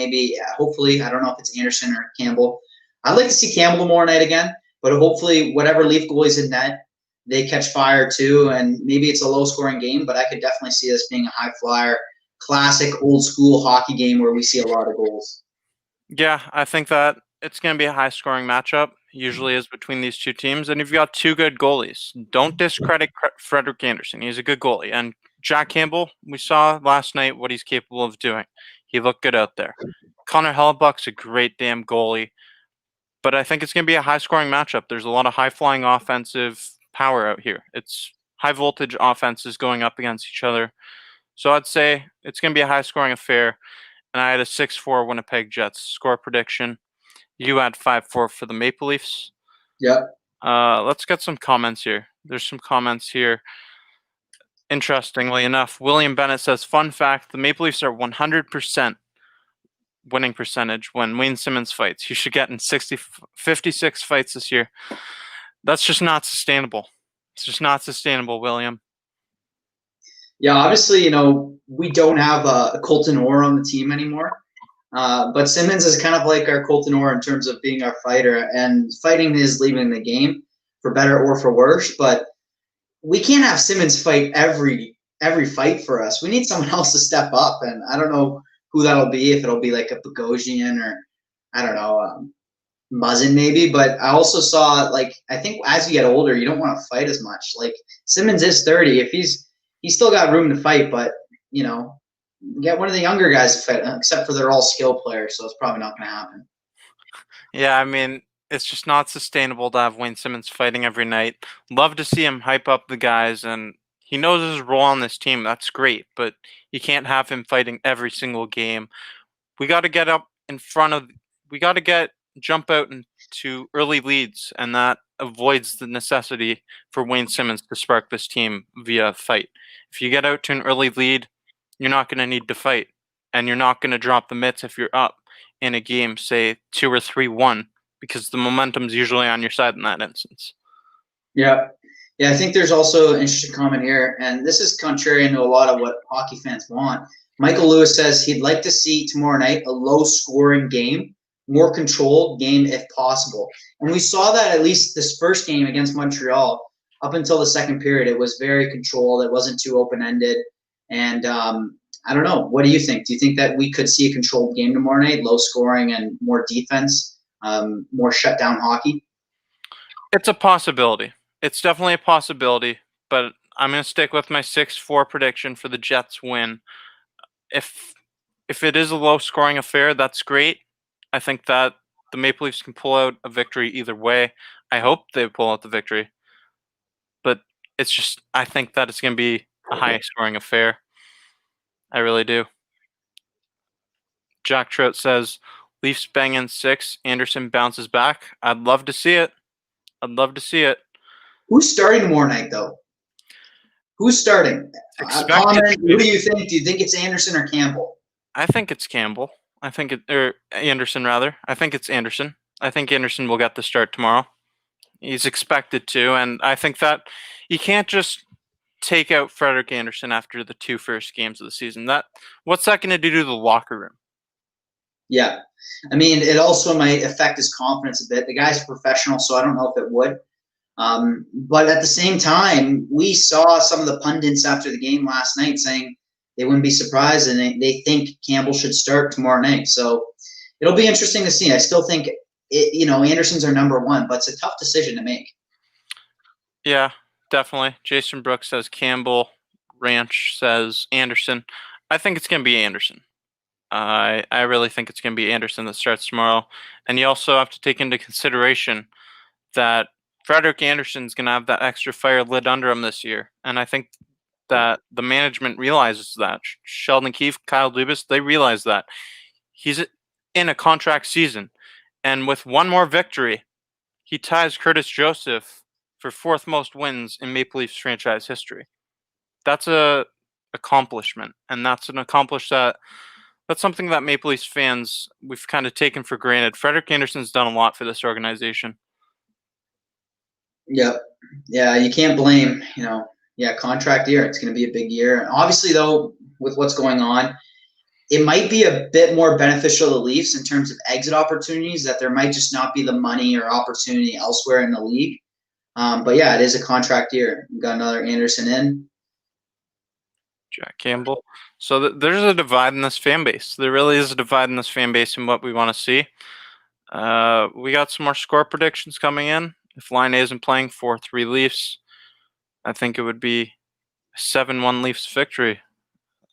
hopefully, I don't know if it's Anderson or Campbell. I'd like to see Campbell tomorrow night again, but hopefully whatever Leaf goalies in net, they catch fire too, and maybe it's a low-scoring game, but I could definitely see this being a high-flyer, classic old-school hockey game where we see a lot of goals. Yeah, I think that it's going to be a high-scoring matchup, usually is between these two teams, and you've got 2 good goalies. Don't discredit Frederik Andersen. He's a good goalie. And Jack Campbell, we saw last night what he's capable of doing. He looked good out there. Connor Hellebuyck's a great damn goalie, but I think it's going to be a high-scoring matchup. There's a lot of high-flying offensive power out here. It's high-voltage offenses going up against each other. So I'd say it's going to be a high-scoring affair, and I had a 6-4 Winnipeg Jets score prediction. You had 5-4 for the Maple Leafs. Yep. Let's get some comments here. There's some comments here. Interestingly enough, William Bennett says, fun fact, the Maple Leafs are 100% winning percentage when Wayne Simmonds fights. He should get in 56 fights this year. That's just not sustainable. It's just not sustainable, William. Yeah, obviously, we don't have a Colton Orr on the team anymore. But Simmonds is kind of like our Colton Orr in terms of being our fighter, and fighting is leaving the game for better or for worse. But we can't have Simmonds fight every fight for us. We need someone else to step up, and I don't know who that'll be. If it'll be like a Bogosian or I don't know. buzzing maybe, but I also saw, like, I think as you get older, you don't want to fight as much. Like, Simmons is 30. If he's still got room to fight, but, you know, get one of the younger guys to fight, except for they're all skill players, so it's probably not going to happen. Yeah, I mean, it's just not sustainable to have Wayne Simmons fighting every night. Love to see him hype up the guys, and he knows his role on this team. That's great, but you can't have him fighting every single game. We got to get up in front of. We got to jump out into early leads, and that avoids the necessity for Wayne Simmons to spark this team via a fight. If you get out to an early lead, you're not going to need to fight, and you're not going to drop the mitts if you're up in a game, say 2 or 3-1, because the momentum's usually on your side in that instance. Yeah. Yeah, I think there's also an interesting comment here, and this is contrary to a lot of what hockey fans want. Michael Lewis says he'd like to see tomorrow night a low-scoring game, more controlled game if possible. And we saw that at least this first game against Montreal. Up until the second period, it was very controlled. It wasn't too open-ended. And I don't know. What do you think? Do you think that we could see a controlled game tomorrow night, low scoring and more defense, more shutdown hockey? It's a possibility. It's definitely a possibility, but I'm going to stick with my 6-4 prediction for the Jets win. If it is a low-scoring affair, that's great. I think that the Maple Leafs can pull out a victory either way. I hope they pull out the victory. But it's just, I think that it's going to be a high-scoring affair. I really do. Jack Trout says, Leafs bang in 6, Anderson bounces back. I'd love to see it. I'd love to see it. Who's starting tomorrow night, though? Who's starting? Comment, who do you think? Do you think it's Anderson or Campbell? I think it's Campbell. Or Anderson, rather. I think it's Anderson. I think Anderson will get the start tomorrow. He's expected to, and I think that you can't just take out Frederik Anderson after the 2 first games of the season. What's that going to do to the locker room? Yeah. I mean, it also might affect his confidence a bit. The guy's a professional, so I don't know if it would. But at the same time, we saw some of the pundits after the game last night saying they wouldn't be surprised and they think Campbell should start tomorrow night. So it'll be interesting to see. I still think, Anderson's our number one, but it's a tough decision to make. Yeah, definitely. Jason Brooks says Campbell. Ranch says Anderson. I think it's going to be Anderson. I really think it's going to be Anderson that starts tomorrow. And you also have to take into consideration that Frederik Anderson's going to have that extra fire lit under him this year. And I think that the management realizes that. Sheldon Keefe, Kyle Dubas, they realize that. He's in a contract season. And with one more victory, he ties Curtis Joseph for 4th most wins in Maple Leafs franchise history. That's a accomplishment. And that's something that Maple Leafs fans, we've kind of taken for granted. Frederik Anderson's done a lot for this organization. Yep. Yeah, you can't blame, contract year. It's going to be a big year. Obviously, though, with what's going on, it might be a bit more beneficial to the Leafs in terms of exit opportunities, that there might just not be the money or opportunity elsewhere in the league. But yeah, it is a contract year. We've got another Anderson in. Jack Campbell. So there's a divide in this fan base. There really is a divide in this fan base in what we want to see. We got some more score predictions coming in. If Laine isn't playing 4-3 Leafs, I think it would be a 7-1 Leafs victory.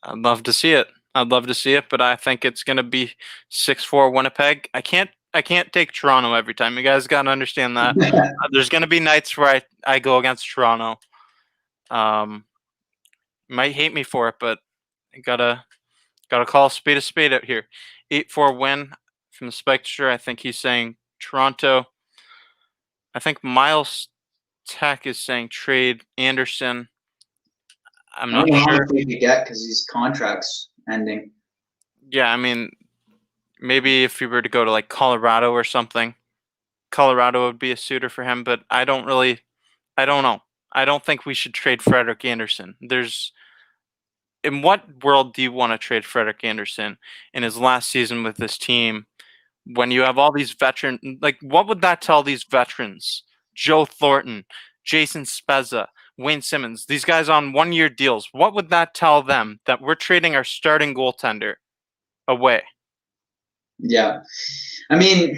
I'd love to see it. But I think it's going to be 6-4 Winnipeg. I can't take Toronto every time. You guys got to understand that. There's going to be nights where I go against Toronto. You might hate me for it, but I gotta call a spade out here. 8-4 win from the Spectre. I think he's saying Toronto. I think Miles Tech is saying trade Anderson. I'm not sure. How much we could get because his contract's ending. Yeah, I mean, maybe if he were to go to like Colorado or something, Colorado would be a suitor for him. But I don't know. I don't think we should trade Frederik Anderson. In what world do you want to trade Frederik Anderson in his last season with this team when you have all these veterans? Like, what would that tell these veterans? Joe Thornton, Jason Spezza, Wayne Simmons, these guys on 1-year deals. What would that tell them that we're trading our starting goaltender away? Yeah. I mean,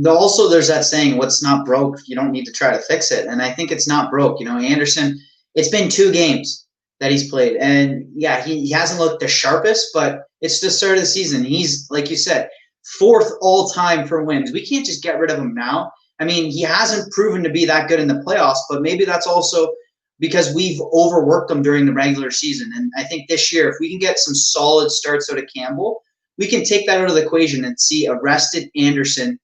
also there's that saying, what's not broke, you don't need to try to fix it. And I think it's not broke. Anderson, it's been 2 games that he's played. And yeah, he hasn't looked the sharpest, but it's the start of the season. He's, like you said, 4th all time for wins. We can't just get rid of him now. I mean, he hasn't proven to be that good in the playoffs, but maybe that's also because we've overworked him during the regular season. And I think this year, if we can get some solid starts out of Campbell, we can take that out of the equation and see a rested Anderson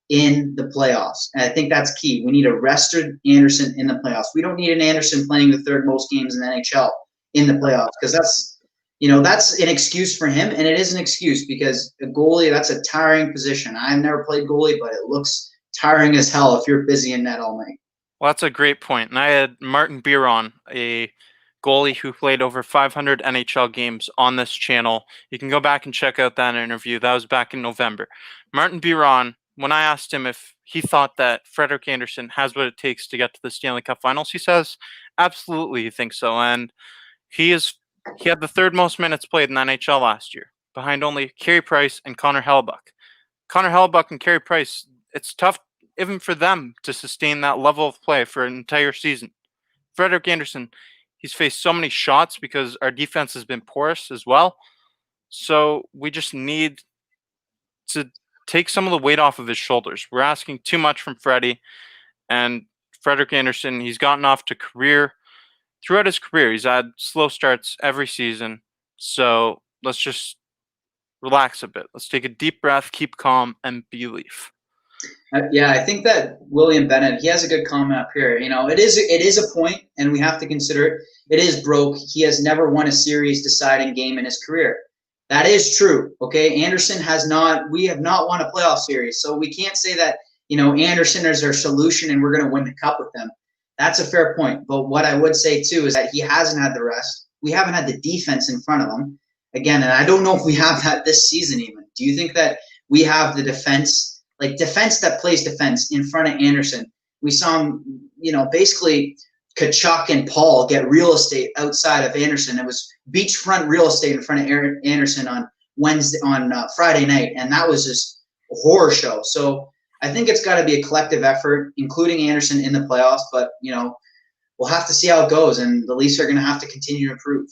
in the playoffs. And I think that's key. We need a rested Anderson in the playoffs. We don't need an Anderson playing the 3rd most games in the NHL in the playoffs, because that's an excuse for him, and it is an excuse because a goalie, that's a tiring position. I've never played goalie, but it looks tiring as hell if you're busy in net all night. Well, that's a great point. And I had Martin Biron, a goalie who played over 500 NHL games on this channel. You can go back and check out that interview. That was back in November. Martin Biron, when I asked him if he thought that Frederik Andersen has what it takes to get to the Stanley Cup Finals, he says, absolutely he thinks so. And he had the 3rd most minutes played in the NHL last year, behind only Carey Price and Connor Hellebuck. Connor Hellebuck and Carey Price, it's tough even for them to sustain that level of play for an entire season. Frederik Andersen, he's faced so many shots because our defense has been porous as well. So we just need to take some of the weight off of his shoulders. We're asking too much from Freddie. And Frederik Andersen, he's gotten off to throughout his career, he's had slow starts every season. So let's just relax a bit. Let's take a deep breath, keep calm, and believe. Yeah, I think that William Bennett, he has a good comment up here. It is a point, and we have to consider it. It is broke. He has never won a series deciding game in his career. That is true. Okay, Anderson we have not won a playoff series, so we can't say that Anderson is our solution and we're going to win the cup with them. That's a fair point. But what I would say too is that he hasn't had the rest. We haven't had the defense in front of him again, and I don't know if we have that this season even. Do you think that we have the defense that plays defense in front of Anderson? We saw him, basically Kachuk and Paul get real estate outside of Anderson. It was beachfront real estate in front of Anderson on Friday night, and that was just a horror show. So I think it's got to be a collective effort, including Anderson in the playoffs. But we'll have to see how it goes, and the Leafs are going to have to continue to improve.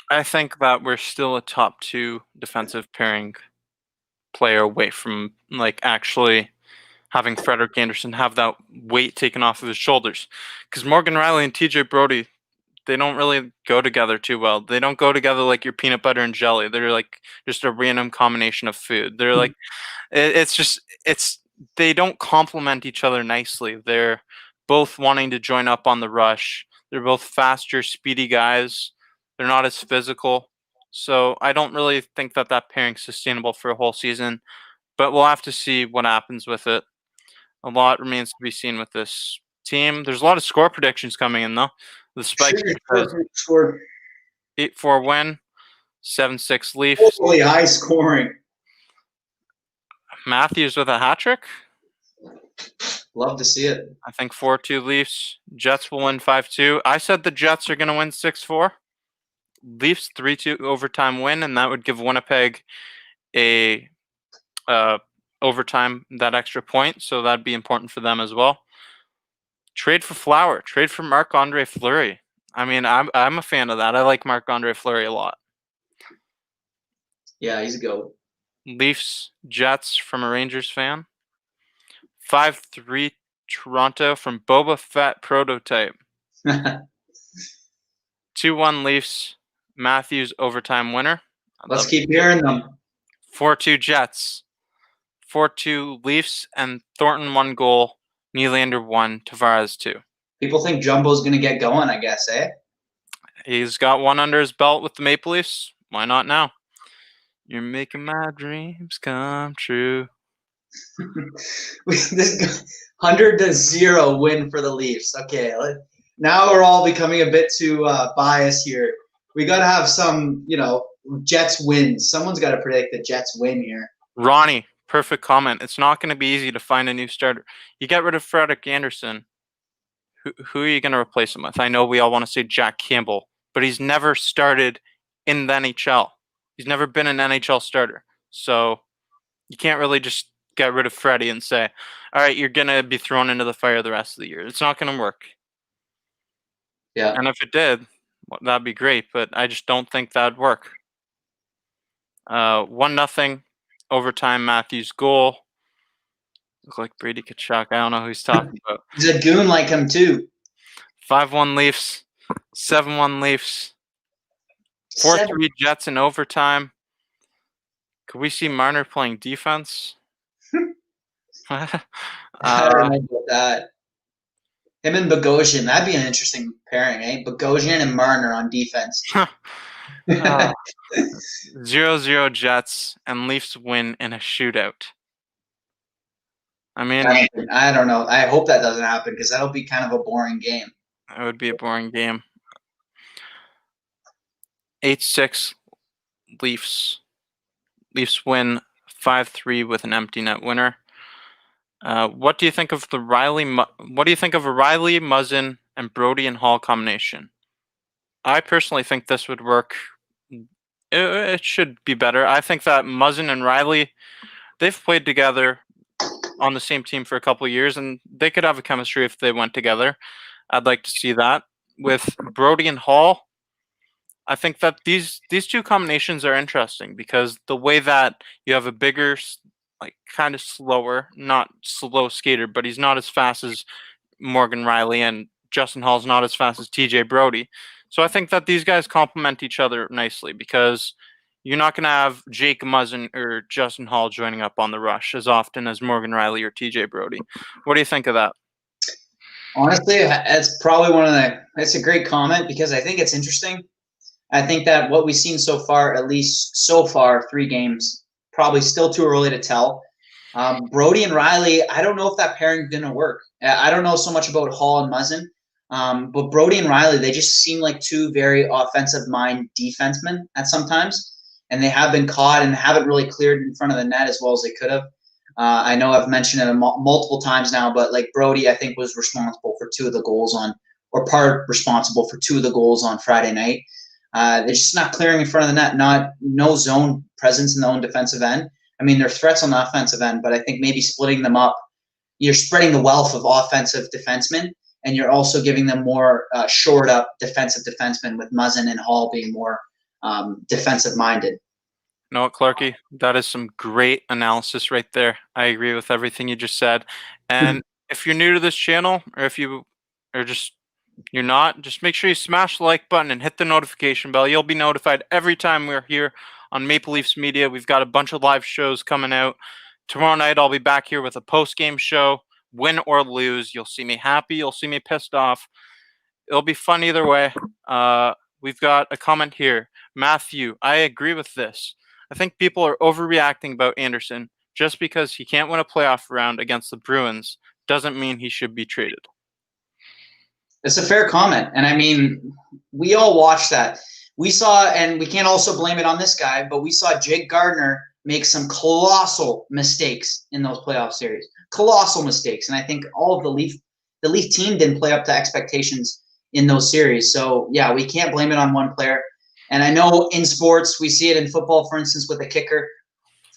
I think that we're still a top 2 defensive pairing player away from actually having Frederik Andersen have that weight taken off of his shoulders. Because Morgan Rielly and TJ Brody, they don't really go together too well. They don't go together like your peanut butter and jelly. They're like just a random combination of food. They're like, they don't complement each other nicely. They're both wanting to join up on the rush. They're both faster, speedy guys. They're not as physical. So I don't really think that pairing's sustainable for a whole season. But we'll have to see what happens with it. A lot remains to be seen with this team. There's a lot of score predictions coming in, though. The Spike Sure. 8-4 win, 7-6 Leafs. Hopefully high scoring. Matthews with a hat trick. Love to see it. I think 4-2 Leafs. Jets will win 5-2. I said the Jets are going to win 6-4. Leafs 3-2 overtime win, and that would give Winnipeg a overtime, that extra point, so that'd be important for them as well. Trade for Flower. Trade for Marc-Andre Fleury. I mean, I'm a fan of that. I like Marc-Andre Fleury a lot. Yeah, he's a goat. Leafs, Jets from a Rangers fan. 5-3 Toronto from Boba Fett Prototype. 2-1 Leafs. Matthews overtime winner. Let's keep hearing them. 4-2 Jets. 4-2 Leafs, and Thornton 1 goal. Nylander 1, Tavares 2. People think Jumbo's going to get going, I guess, eh? He's got 1 under his belt with the Maple Leafs. Why not now? You're making my dreams come true. This 100-0 win for the Leafs. Okay, now we're all becoming a bit too biased here. We got to have some, Jets wins. Someone's got to predict the Jets win here. Ronnie, perfect comment. It's not going to be easy to find a new starter. You get rid of Frederik Andersen. Who are you going to replace him with? I know we all want to say Jack Campbell, but he's never started in the NHL. He's never been an NHL starter. So you can't really just get rid of Freddie and say, all right, you're going to be thrown into the fire the rest of the year. It's not going to work. Yeah. And if it did, well, that'd be great, but I just don't think that'd work. 1-0 overtime Matthews goal. Look like Brady Kachuk. I don't know who he's talking about. He's a goon like him too. 5-1 Leafs. 7-1 Leafs. 4-3 Jets in overtime. Could we see Marner playing defense? I don't know about that. Him and Bogosian, that'd be an interesting pairing, eh? Bogosian and Marner on defense. 0-0 Jets and Leafs win in a shootout. I mean, I don't know. I hope that doesn't happen because that'll be kind of a boring game. It would be a boring game. 8-6 Leafs. Leafs win 5-3 with an empty net winner. What do you think of a Riley, Muzzin, and Brody and Hall combination? I personally think this would work. It should be better. I think that Muzzin and Riley, they've played together on the same team for a couple of years, and they could have a chemistry if they went together. I'd like to see that. With Brody and Hall, I think that these two combinations are interesting because the way that you have a bigger, like kind of slower, not slow skater, but he's not as fast as Morgan Riley, and Justin Hall's not as fast as TJ Brody. So I think that these guys complement each other nicely because you're not going to have Jake Muzzin or Justin Hall joining up on the rush as often as Morgan Riley or TJ Brody. What do you think of that? Honestly, it's probably it's a great comment because I think it's interesting. I think that what we've seen so far, at least so far, 3 games, probably still too early to tell. Brody and Riley, I don't know if that pairing didn't work. I don't know so much about Hall and Muzzin, but Brody and Riley, they just seem like 2 very offensive-mind defensemen at sometimes, and they have been caught and haven't really cleared in front of the net as well as they could have. I know I've mentioned it multiple times now, but like Brody, I think was responsible for 2 of the goals responsible for 2 of the goals on Friday night. They're just not clearing in front of the net, no zone presence in the own defensive end. I mean, they're threats on the offensive end, but I think maybe splitting them up, you're spreading the wealth of offensive defensemen, and you're also giving them more shored up defensive defensemen with Muzzin and Hall being more defensive minded. You know what, Clarky? That is some great analysis right there. I agree with everything you just said. And if you're new to this channel, or if you're not, just make sure you smash the like button and hit the notification bell. You'll be notified every time we're here on Maple Leafs Media. We've got a bunch of live shows coming out. Tomorrow night, I'll be back here with a post-game show. Win or lose, you'll see me happy. You'll see me pissed off. It'll be fun either way. We've got a comment here. Matthew, I agree with this. I think people are overreacting about Anderson. Just because he can't win a playoff round against the Bruins doesn't mean he should be traded. It's a fair comment. And I mean, we all watched that. We saw, and we can't also blame it on this guy, but we saw Jake Gardiner make some colossal mistakes in those playoff series. Colossal mistakes. And I think all of the Leaf team didn't play up to expectations in those series. So, yeah, we can't blame it on one player. And I know in sports, we see it in football, for instance, with a kicker.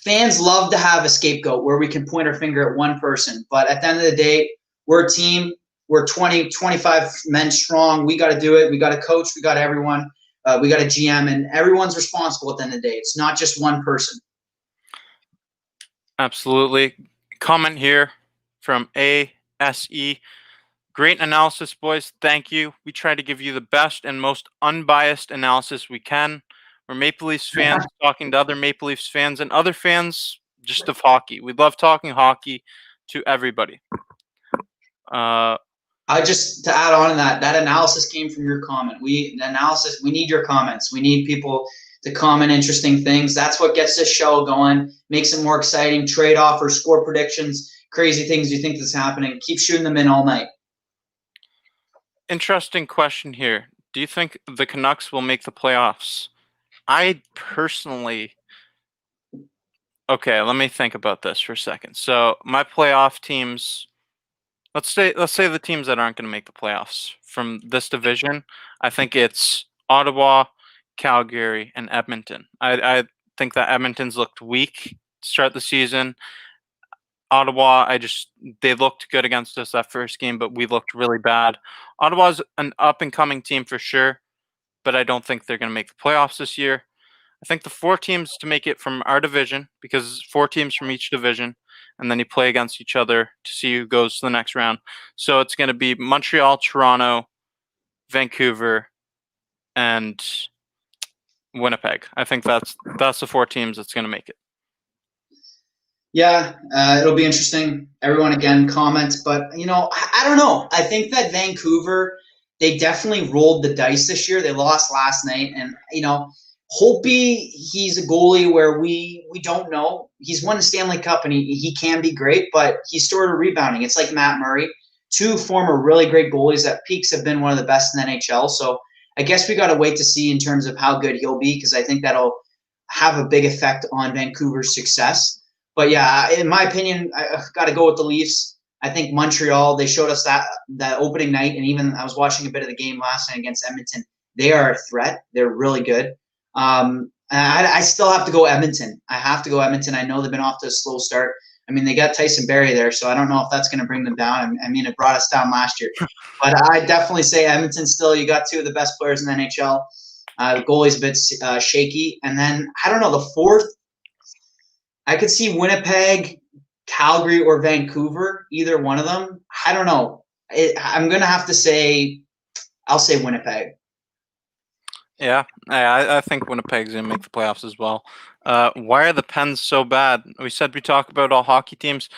Fans love to have a scapegoat where we can point our finger at one person. But at the end of the day, we're a team. We're 20, 25 men strong. We got to do it. We got a coach. We got everyone. We got a GM. And everyone's responsible at the end of the day. It's not just one person. Absolutely. Comment here from ASE. Great analysis, boys. Thank you. We try to give you the best and most unbiased analysis we can. We're Maple Leafs fans talking to other Maple Leafs fans and other fans just of hockey. We love talking hockey to everybody. To add on to that analysis came from your comment. We need your comments. We need people to comment interesting things. That's what gets this show going, makes it more exciting. Trade offers, score predictions, crazy things you think is happening. Keep shooting them in all night. Interesting question here. Do you think the Canucks will make the playoffs? I personally... Okay, let me think about this for a second. So my playoff teams... Let's say the teams that aren't going to make the playoffs from this division. I think it's Ottawa, Calgary, and Edmonton. I think that Edmonton's looked weak to start the season. Ottawa, they looked good against us that first game, but we looked really bad. Ottawa's an up-and-coming team for sure, but I don't think they're going to make the playoffs this year. I think the 4 teams to make it from our division, because 4 teams from each division, and then you play against each other to see who goes to the next round. So it's going to be Montreal, Toronto, Vancouver, and Winnipeg. I think that's the 4 teams that's going to make it. Yeah, it'll be interesting. Everyone again comments, but I don't know. I think that Vancouver, they definitely rolled the dice this year. They lost last night, and Holtby, he's a goalie where we don't know. He's won the Stanley Cup, and he can be great, but he's sort of rebounding. It's like Matt Murray, 2 former really great goalies at peaks have been one of the best in the NHL. So I guess we got to wait to see in terms of how good he'll be, because I think that'll have a big effect on Vancouver's success. But yeah, in my opinion, I got to go with the Leafs. I think Montreal, they showed us that opening night, and even I was watching a bit of the game last night against Edmonton. They are a threat. They're really good. I still have to go Edmonton. I have to go Edmonton. I know they've been off to a slow start. I mean, they got Tyson Barrie there, so I don't know if that's going to bring them down. I mean, it brought us down last year. But I definitely say Edmonton still. You got 2 of the best players in the NHL. The goalie's a bit shaky. And then, I don't know, the 4th, I could see Winnipeg, Calgary, or Vancouver, either one of them. I don't know. I'm going to have to say, I'll say Winnipeg. Yeah, I think Winnipeg's going to make the playoffs as well. Why are the Pens so bad? We said we talk about all hockey teams.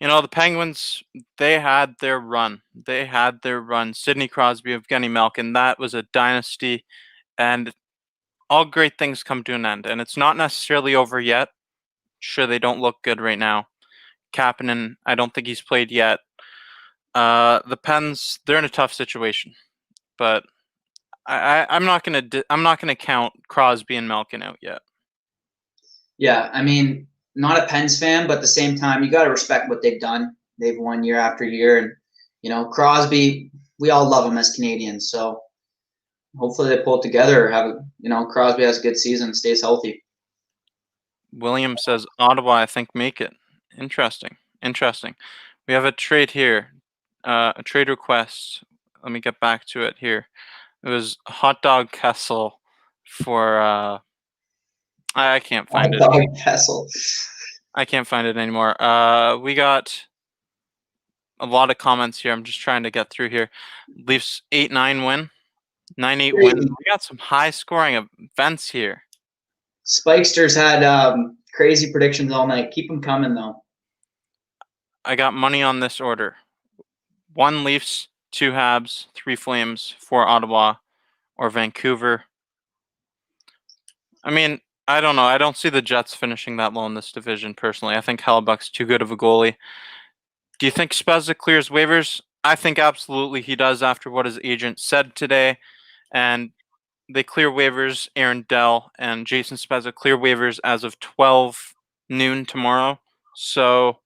The Penguins, they had their run. Sidney Crosby, Evgeny Malkin, that was a dynasty. And all great things come to an end. And it's not necessarily over yet. Sure, they don't look good right now. Kapanen, I don't think he's played yet. The Pens, they're in a tough situation. But I'm not gonna count Crosby and Malkin out yet. Yeah, I mean, not a Pens fan, but at the same time, you got to respect what they've done. They've won year after year, and Crosby, we all love him as Canadians. So hopefully they pull it together. Crosby has a good season, stays healthy. William says Ottawa, I think, make it. Interesting. We have a trade here, a trade request. Let me get back to it here. It was Hot Dog Kessel for I can't find it. Hot Dog Kessel. I can't find it anymore. We got a lot of comments here. I'm just trying to get through here. Leafs 8-9 win. 9-8 win. We got some high scoring events here. Spikesters had crazy predictions all night. Keep them coming, though. I got money on this order. 1 Leafs, 2 Habs, 3 Flames, 4 Ottawa, or Vancouver. I mean, I don't know. I don't see the Jets finishing that low in this division, personally. I think Hellebuck's too good of a goalie. Do you think Spezza clears waivers? I think absolutely he does after what his agent said today. And they clear waivers. Aaron Dell and Jason Spezza clear waivers as of 12 noon tomorrow. So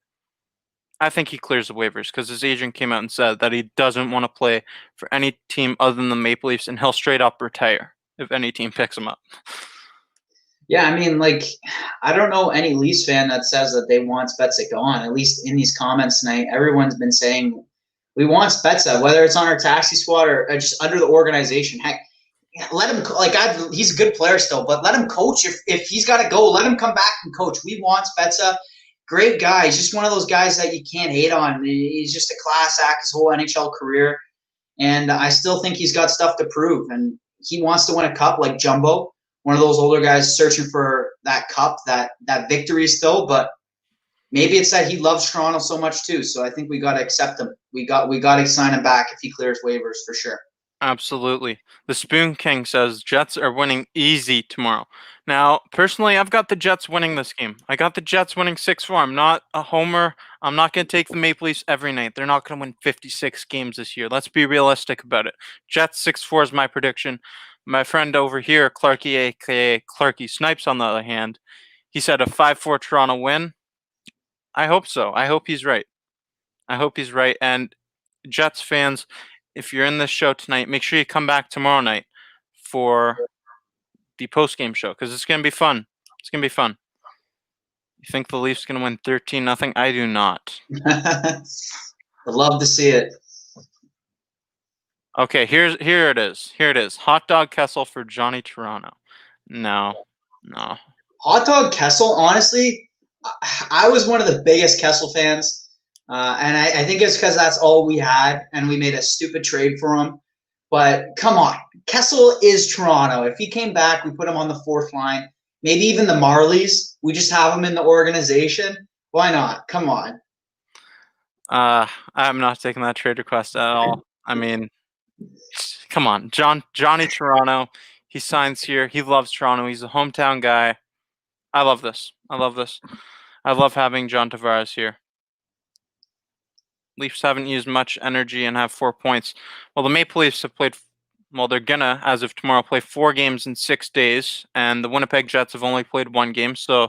I think he clears the waivers because his agent came out and said that he doesn't want to play for any team other than the Maple Leafs, and he'll straight up retire if any team picks him up. Yeah, I mean, I don't know any Leafs fan that says that they want Spezza gone. At least in these comments tonight, everyone's been saying we want Spezza, whether it's on our taxi squad or just under the organization. Heck, let him he's a good player still, but let him coach. If he's got to go, let him come back and coach. We want Spezza. Great guy. He's just one of those guys that you can't hate on. He's just a class act his whole NHL career, and I still think he's got stuff to prove. And he wants to win a cup like Jumbo, one of those older guys searching for that cup, that victory still. But maybe it's that he loves Toronto so much too. So I think we got to accept him. We got to sign him back if he clears waivers for sure. Absolutely. The Spoon King says Jets are winning easy tomorrow. Now, personally, I've got the Jets winning this game. I got the Jets winning 6-4. I'm not a homer. I'm not going to take the Maple Leafs every night. They're not going to win 56 games this year. Let's be realistic about it. Jets 6-4 is my prediction. My friend over here, Clarky, a.k.a. Clarky Snipes, on the other hand, he said a 5-4 Toronto win. I hope so. I hope he's right. And Jets fans, if you're in this show tonight, make sure you come back tomorrow night for the post-game show because it's going to be fun. You think the Leafs going to win 13-0? I do not. I'd love to see it. Okay, here it is. Here it is. Hot dog Kessel for Johnny Toronto. No. Hot dog Kessel, honestly, I was one of the biggest Kessel fans. And I think it's because that's all we had, and we made a stupid trade for him. But come on, Kessel is Toronto. If he came back, we put him on the fourth line. Maybe even the Marlies. We just have him in the organization. Why not? Come on. I'm not taking that trade request at all. I mean, come on, Johnny Toronto. He signs here. He loves Toronto. He's a hometown guy. I love this. I love having John Tavares here. Leafs haven't used much energy and have 4 points. Well, the Maple Leafs have played. Well, they're gonna, as of tomorrow, play 4 games in 6 days, and the Winnipeg Jets have only played 1 game. So,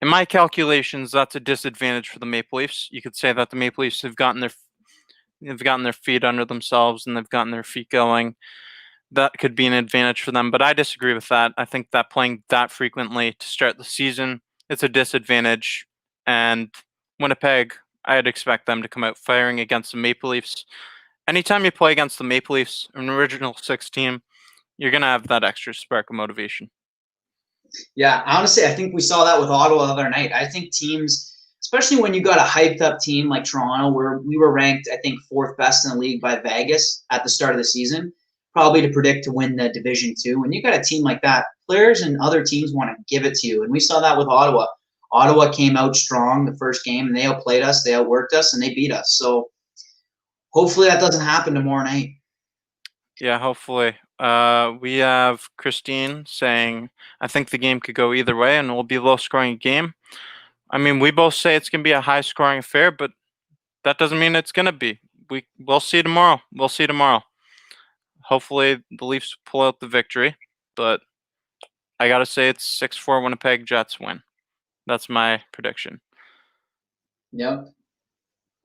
in my calculations, that's a disadvantage for the Maple Leafs. You could say that the Maple Leafs have gotten their feet under themselves and they've gotten their feet going. That could be an advantage for them, but I disagree with that. I think that playing that frequently to start the season, it's a disadvantage. And Winnipeg, I'd expect them to come out firing against the Maple Leafs. Anytime you play against the Maple Leafs, an original 6 team, you're going to have that extra spark of motivation. Yeah, honestly, I think we saw that with Ottawa the other night. I think teams, especially when you got a hyped up team like Toronto, where we were ranked, I think, 4th best in the league by Vegas at the start of the season, probably to predict to win the Division 2. When you got a team like that, players and other teams want to give it to you. And we saw that with Ottawa. Ottawa came out strong the first game, and they outplayed us, they outworked us, and they beat us. So hopefully that doesn't happen tomorrow night. Yeah, hopefully. We have Christine saying, I think the game could go either way and it will be a low-scoring game. I mean, we both say it's going to be a high-scoring affair, but that doesn't mean it's going to be. We'll see tomorrow. Hopefully the Leafs pull out the victory, but I got to say it's 6-4 Winnipeg Jets win. That's my prediction. Yep.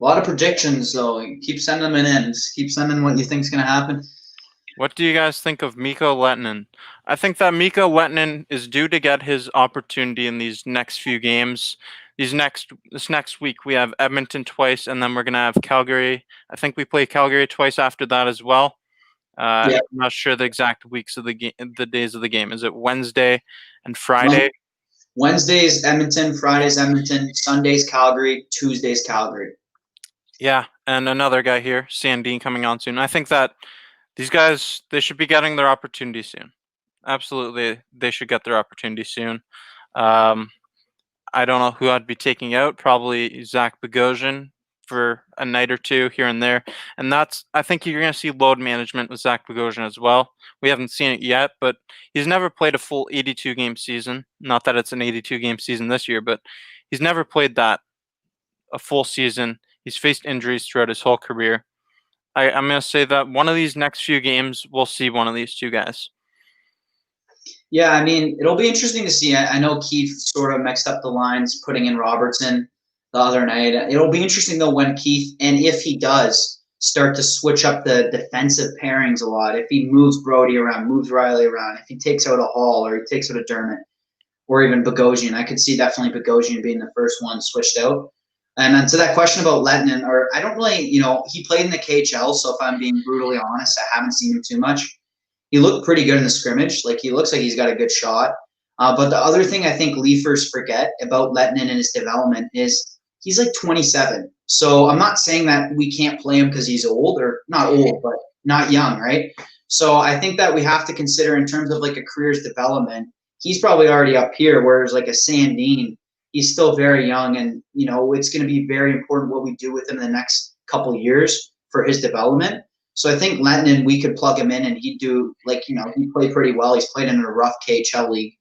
A lot of predictions, though. Keep sending them in. Just keep sending what you think is going to happen. What do you guys think of Mikko Lehtinen? I think that Mikko Lehtinen is due to get his opportunity in these next few games. This next week we have Edmonton twice, and then we're gonna have Calgary. I think we play Calgary twice after that as well. Yeah. I'm not sure the exact weeks of the days of the game. Is it Wednesday and Friday? Wednesdays Edmonton, Fridays Edmonton, Sundays Calgary, Tuesdays Calgary. Yeah, and another guy here, Sandine, coming on soon. I think that these guys, they should be getting their opportunity soon. Absolutely, they should get their opportunity soon. I don't know who I'd be taking out. Probably Zach Bogosian for a night or two here and there. And I think you're going to see load management with Zach Bogosian as well. We haven't seen it yet, but he's never played a full 82-game season. Not that it's an 82-game season this year, but he's never played a full season. He's faced injuries throughout his whole career. I'm going to say that one of these next few games, we'll see one of these two guys. Yeah, I mean, it'll be interesting to see. I know Keith sort of mixed up the lines, putting in Robertson the other night. It'll be interesting, though, when Keith, and if he does, start to switch up the defensive pairings a lot. If he moves Brody around, moves Riley around, if he takes out a Hall or he takes out a Dermott or even Bogosian, I could see definitely Bogosian being the first one switched out. And then to that question about Lehtinen, or I don't really, he played in the KHL, so if I'm being brutally honest, I haven't seen him too much. He looked pretty good in the scrimmage. Like, he looks like he's got a good shot. But the other thing I think Leafers forget about Lehtinen and his development is he's like 27. So I'm not saying that we can't play him because he's old, or not old, but not young, right? So I think that we have to consider in terms of like a career's development, he's probably already up here, whereas like a Sandine, he's still very young, and it's going to be very important what we do with him in the next couple of years for his development. So I think Lehtinen, we could plug him in and he'd do he played pretty well. He's played in a rough KHL league.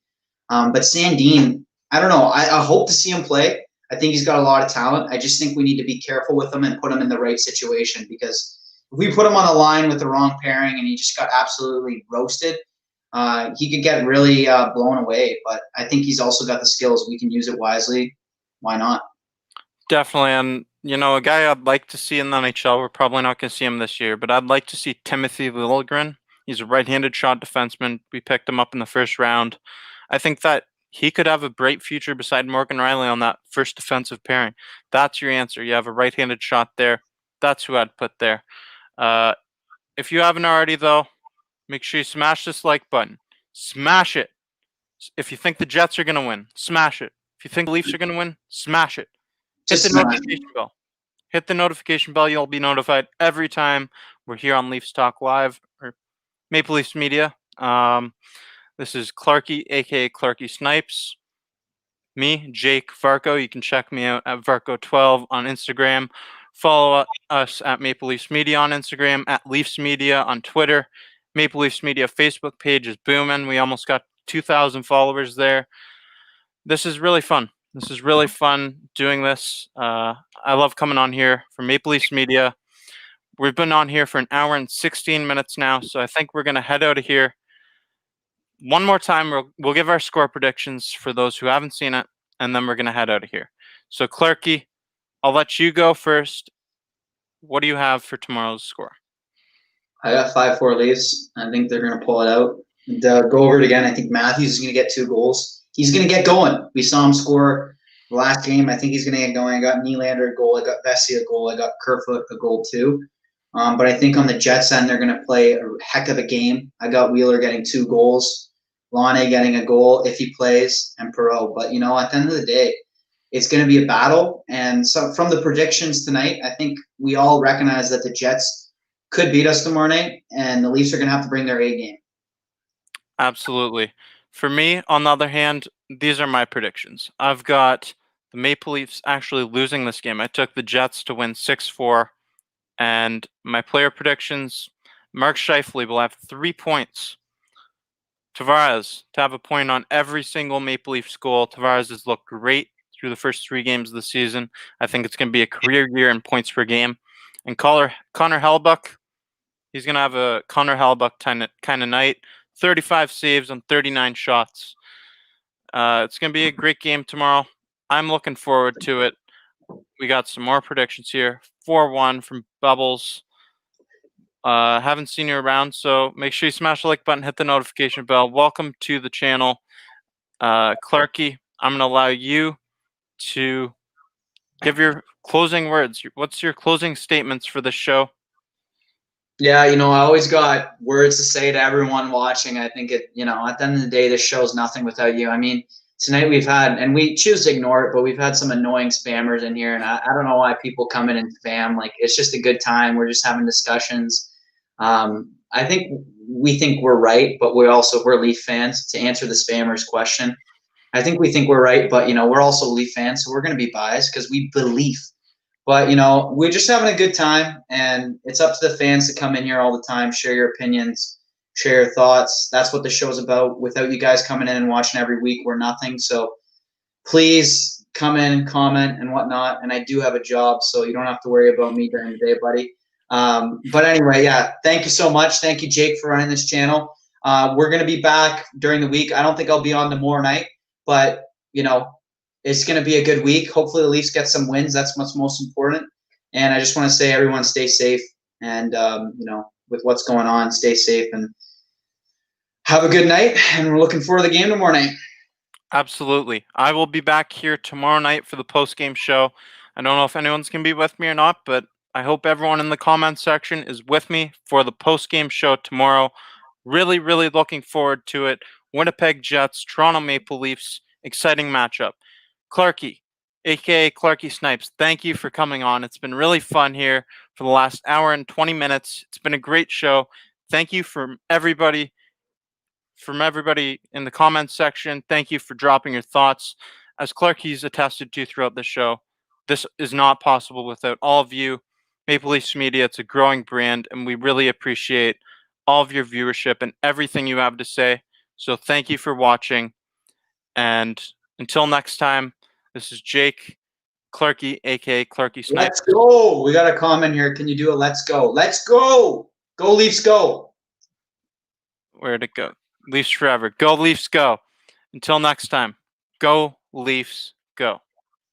But Sandine, I don't know. I hope to see him play. I think he's got a lot of talent. I just think we need to be careful with him and put him in the right situation, because if we put him on the line with the wrong pairing and he just got absolutely roasted, he could get really blown away. But I think he's also got the skills. We can use it wisely. Why not? Definitely. And, a guy I'd like to see in the NHL, we're probably not going to see him this year, but I'd like to see Timothy Liljegren. He's a right-handed shot defenseman. We picked him up in the first round. I think that he could have a bright future beside Morgan Riley on that first defensive pairing. That's your answer. You have a right-handed shot there. That's who I'd put there. If you haven't already, though, make sure you smash this like button. Smash it. If you think the Jets are going to win, smash it. If you think the Leafs are going to win, smash it. Hit the notification bell. Hit the notification bell. You'll be notified every time we're here on Leafs Talk Live or Maple Leafs Media. This is Clarky, a.k.a. Clarky Snipes. Me, Jake Varco. You can check me out at Varco12 on Instagram. Follow us at Maple Leafs Media on Instagram, at Leafs Media on Twitter. Maple Leafs Media Facebook page is booming. We almost got 2,000 followers there. This is really fun. This is really fun doing this. I love coming on here for Maple Leafs Media. We've been on here for an hour and 16 minutes now, so I think we're going to head out of here. One more time, we'll give our score predictions for those who haven't seen it, and then we're going to head out of here. So, Clarky, I'll let you go first. What do you have for tomorrow's score? I got 5-4 Leafs. I think they're going to pull it out. And, go over it again. I think Matthews is going to get 2 goals. He's going to get going. We saw him score the last game. I think he's going to get going. I got Nylander a goal. I got Vesey a goal. I got Kerfoot a goal too. But I think on the Jets end, they're going to play a heck of a game. I got Wheeler getting 2 goals. Laine getting a goal if he plays, and Perreault. But, at the end of the day, it's going to be a battle. And so from the predictions tonight, I think we all recognize that the Jets could beat us tomorrow night, and the Leafs are going to have to bring their A game. Absolutely. For me, on the other hand, these are my predictions. I've got the Maple Leafs actually losing this game. I took the Jets to win 6-4. And my player predictions, Mark Scheifele will have 3 points. Tavares to have a point on every single Maple Leafs goal. Tavares has looked great through the first 3 games of the season. I think it's going to be a career year in points per game. And Connor Hellebuyck, he's going to have a Connor Hellebuyck kind of night. 35 saves on 39 shots. It's going to be a great game tomorrow. I'm looking forward to it. We got some more predictions here. 4-1 from Bubbles. Haven't seen you around, so make sure you smash the like button, hit the notification bell. Welcome to the channel. Clarky, I'm going to allow you to give your closing words. What's your closing statements for this show? Yeah, I always got words to say to everyone watching. I think at the end of the day, this show's nothing without you. I mean, tonight we've had, and we choose to ignore it, but we've had some annoying spammers in here, and I don't know why people come in and spam. Like, it's just a good time. We're just having discussions. I think we think we're right, but we're Leaf fans. To answer the spammers question, I think we think we're right, but we're also Leaf fans, so we're going to be biased because we believe. But we're just having a good time, and it's up to the fans to come in here all the time, share your opinions, share your thoughts. That's what the show's about. Without you guys coming in and watching every week, we're nothing. So please come in, comment, and whatnot. And I do have a job, so you don't have to worry about me during the day, buddy. But anyway, yeah, thank you so much. Thank you, Jake, for running this channel. We're going to be back during the week. I don't think I'll be on tomorrow night, but, it's going to be a good week. Hopefully the Leafs get some wins. That's what's most important. And I just want to say, everyone stay safe. And, with what's going on, stay safe and have a good night. And we're looking forward to the game tomorrow night. Absolutely. I will be back here tomorrow night for the post-game show. I don't know if anyone's going to be with me or not, but I hope everyone in the comments section is with me for the post-game show tomorrow. Really, really looking forward to it. Winnipeg Jets, Toronto Maple Leafs, exciting matchup. Clarky, a.k.a. Clarky Snipes, thank you for coming on. It's been really fun here for the last hour and 20 minutes. It's been a great show. Thank you from everybody in the comments section. Thank you for dropping your thoughts. As Clarky's attested to throughout the show, this is not possible without all of you. Maple Leafs Media, it's a growing brand, and we really appreciate all of your viewership and everything you have to say. So thank you for watching. And until next time, this is Jake, Clarky, a.k.a. Clarky Snipes. Let's go. We got a comment here. Can you do a let's go? Let's go. Go Leafs go. Where'd it go? Leafs forever. Go Leafs go. Until next time, go Leafs go.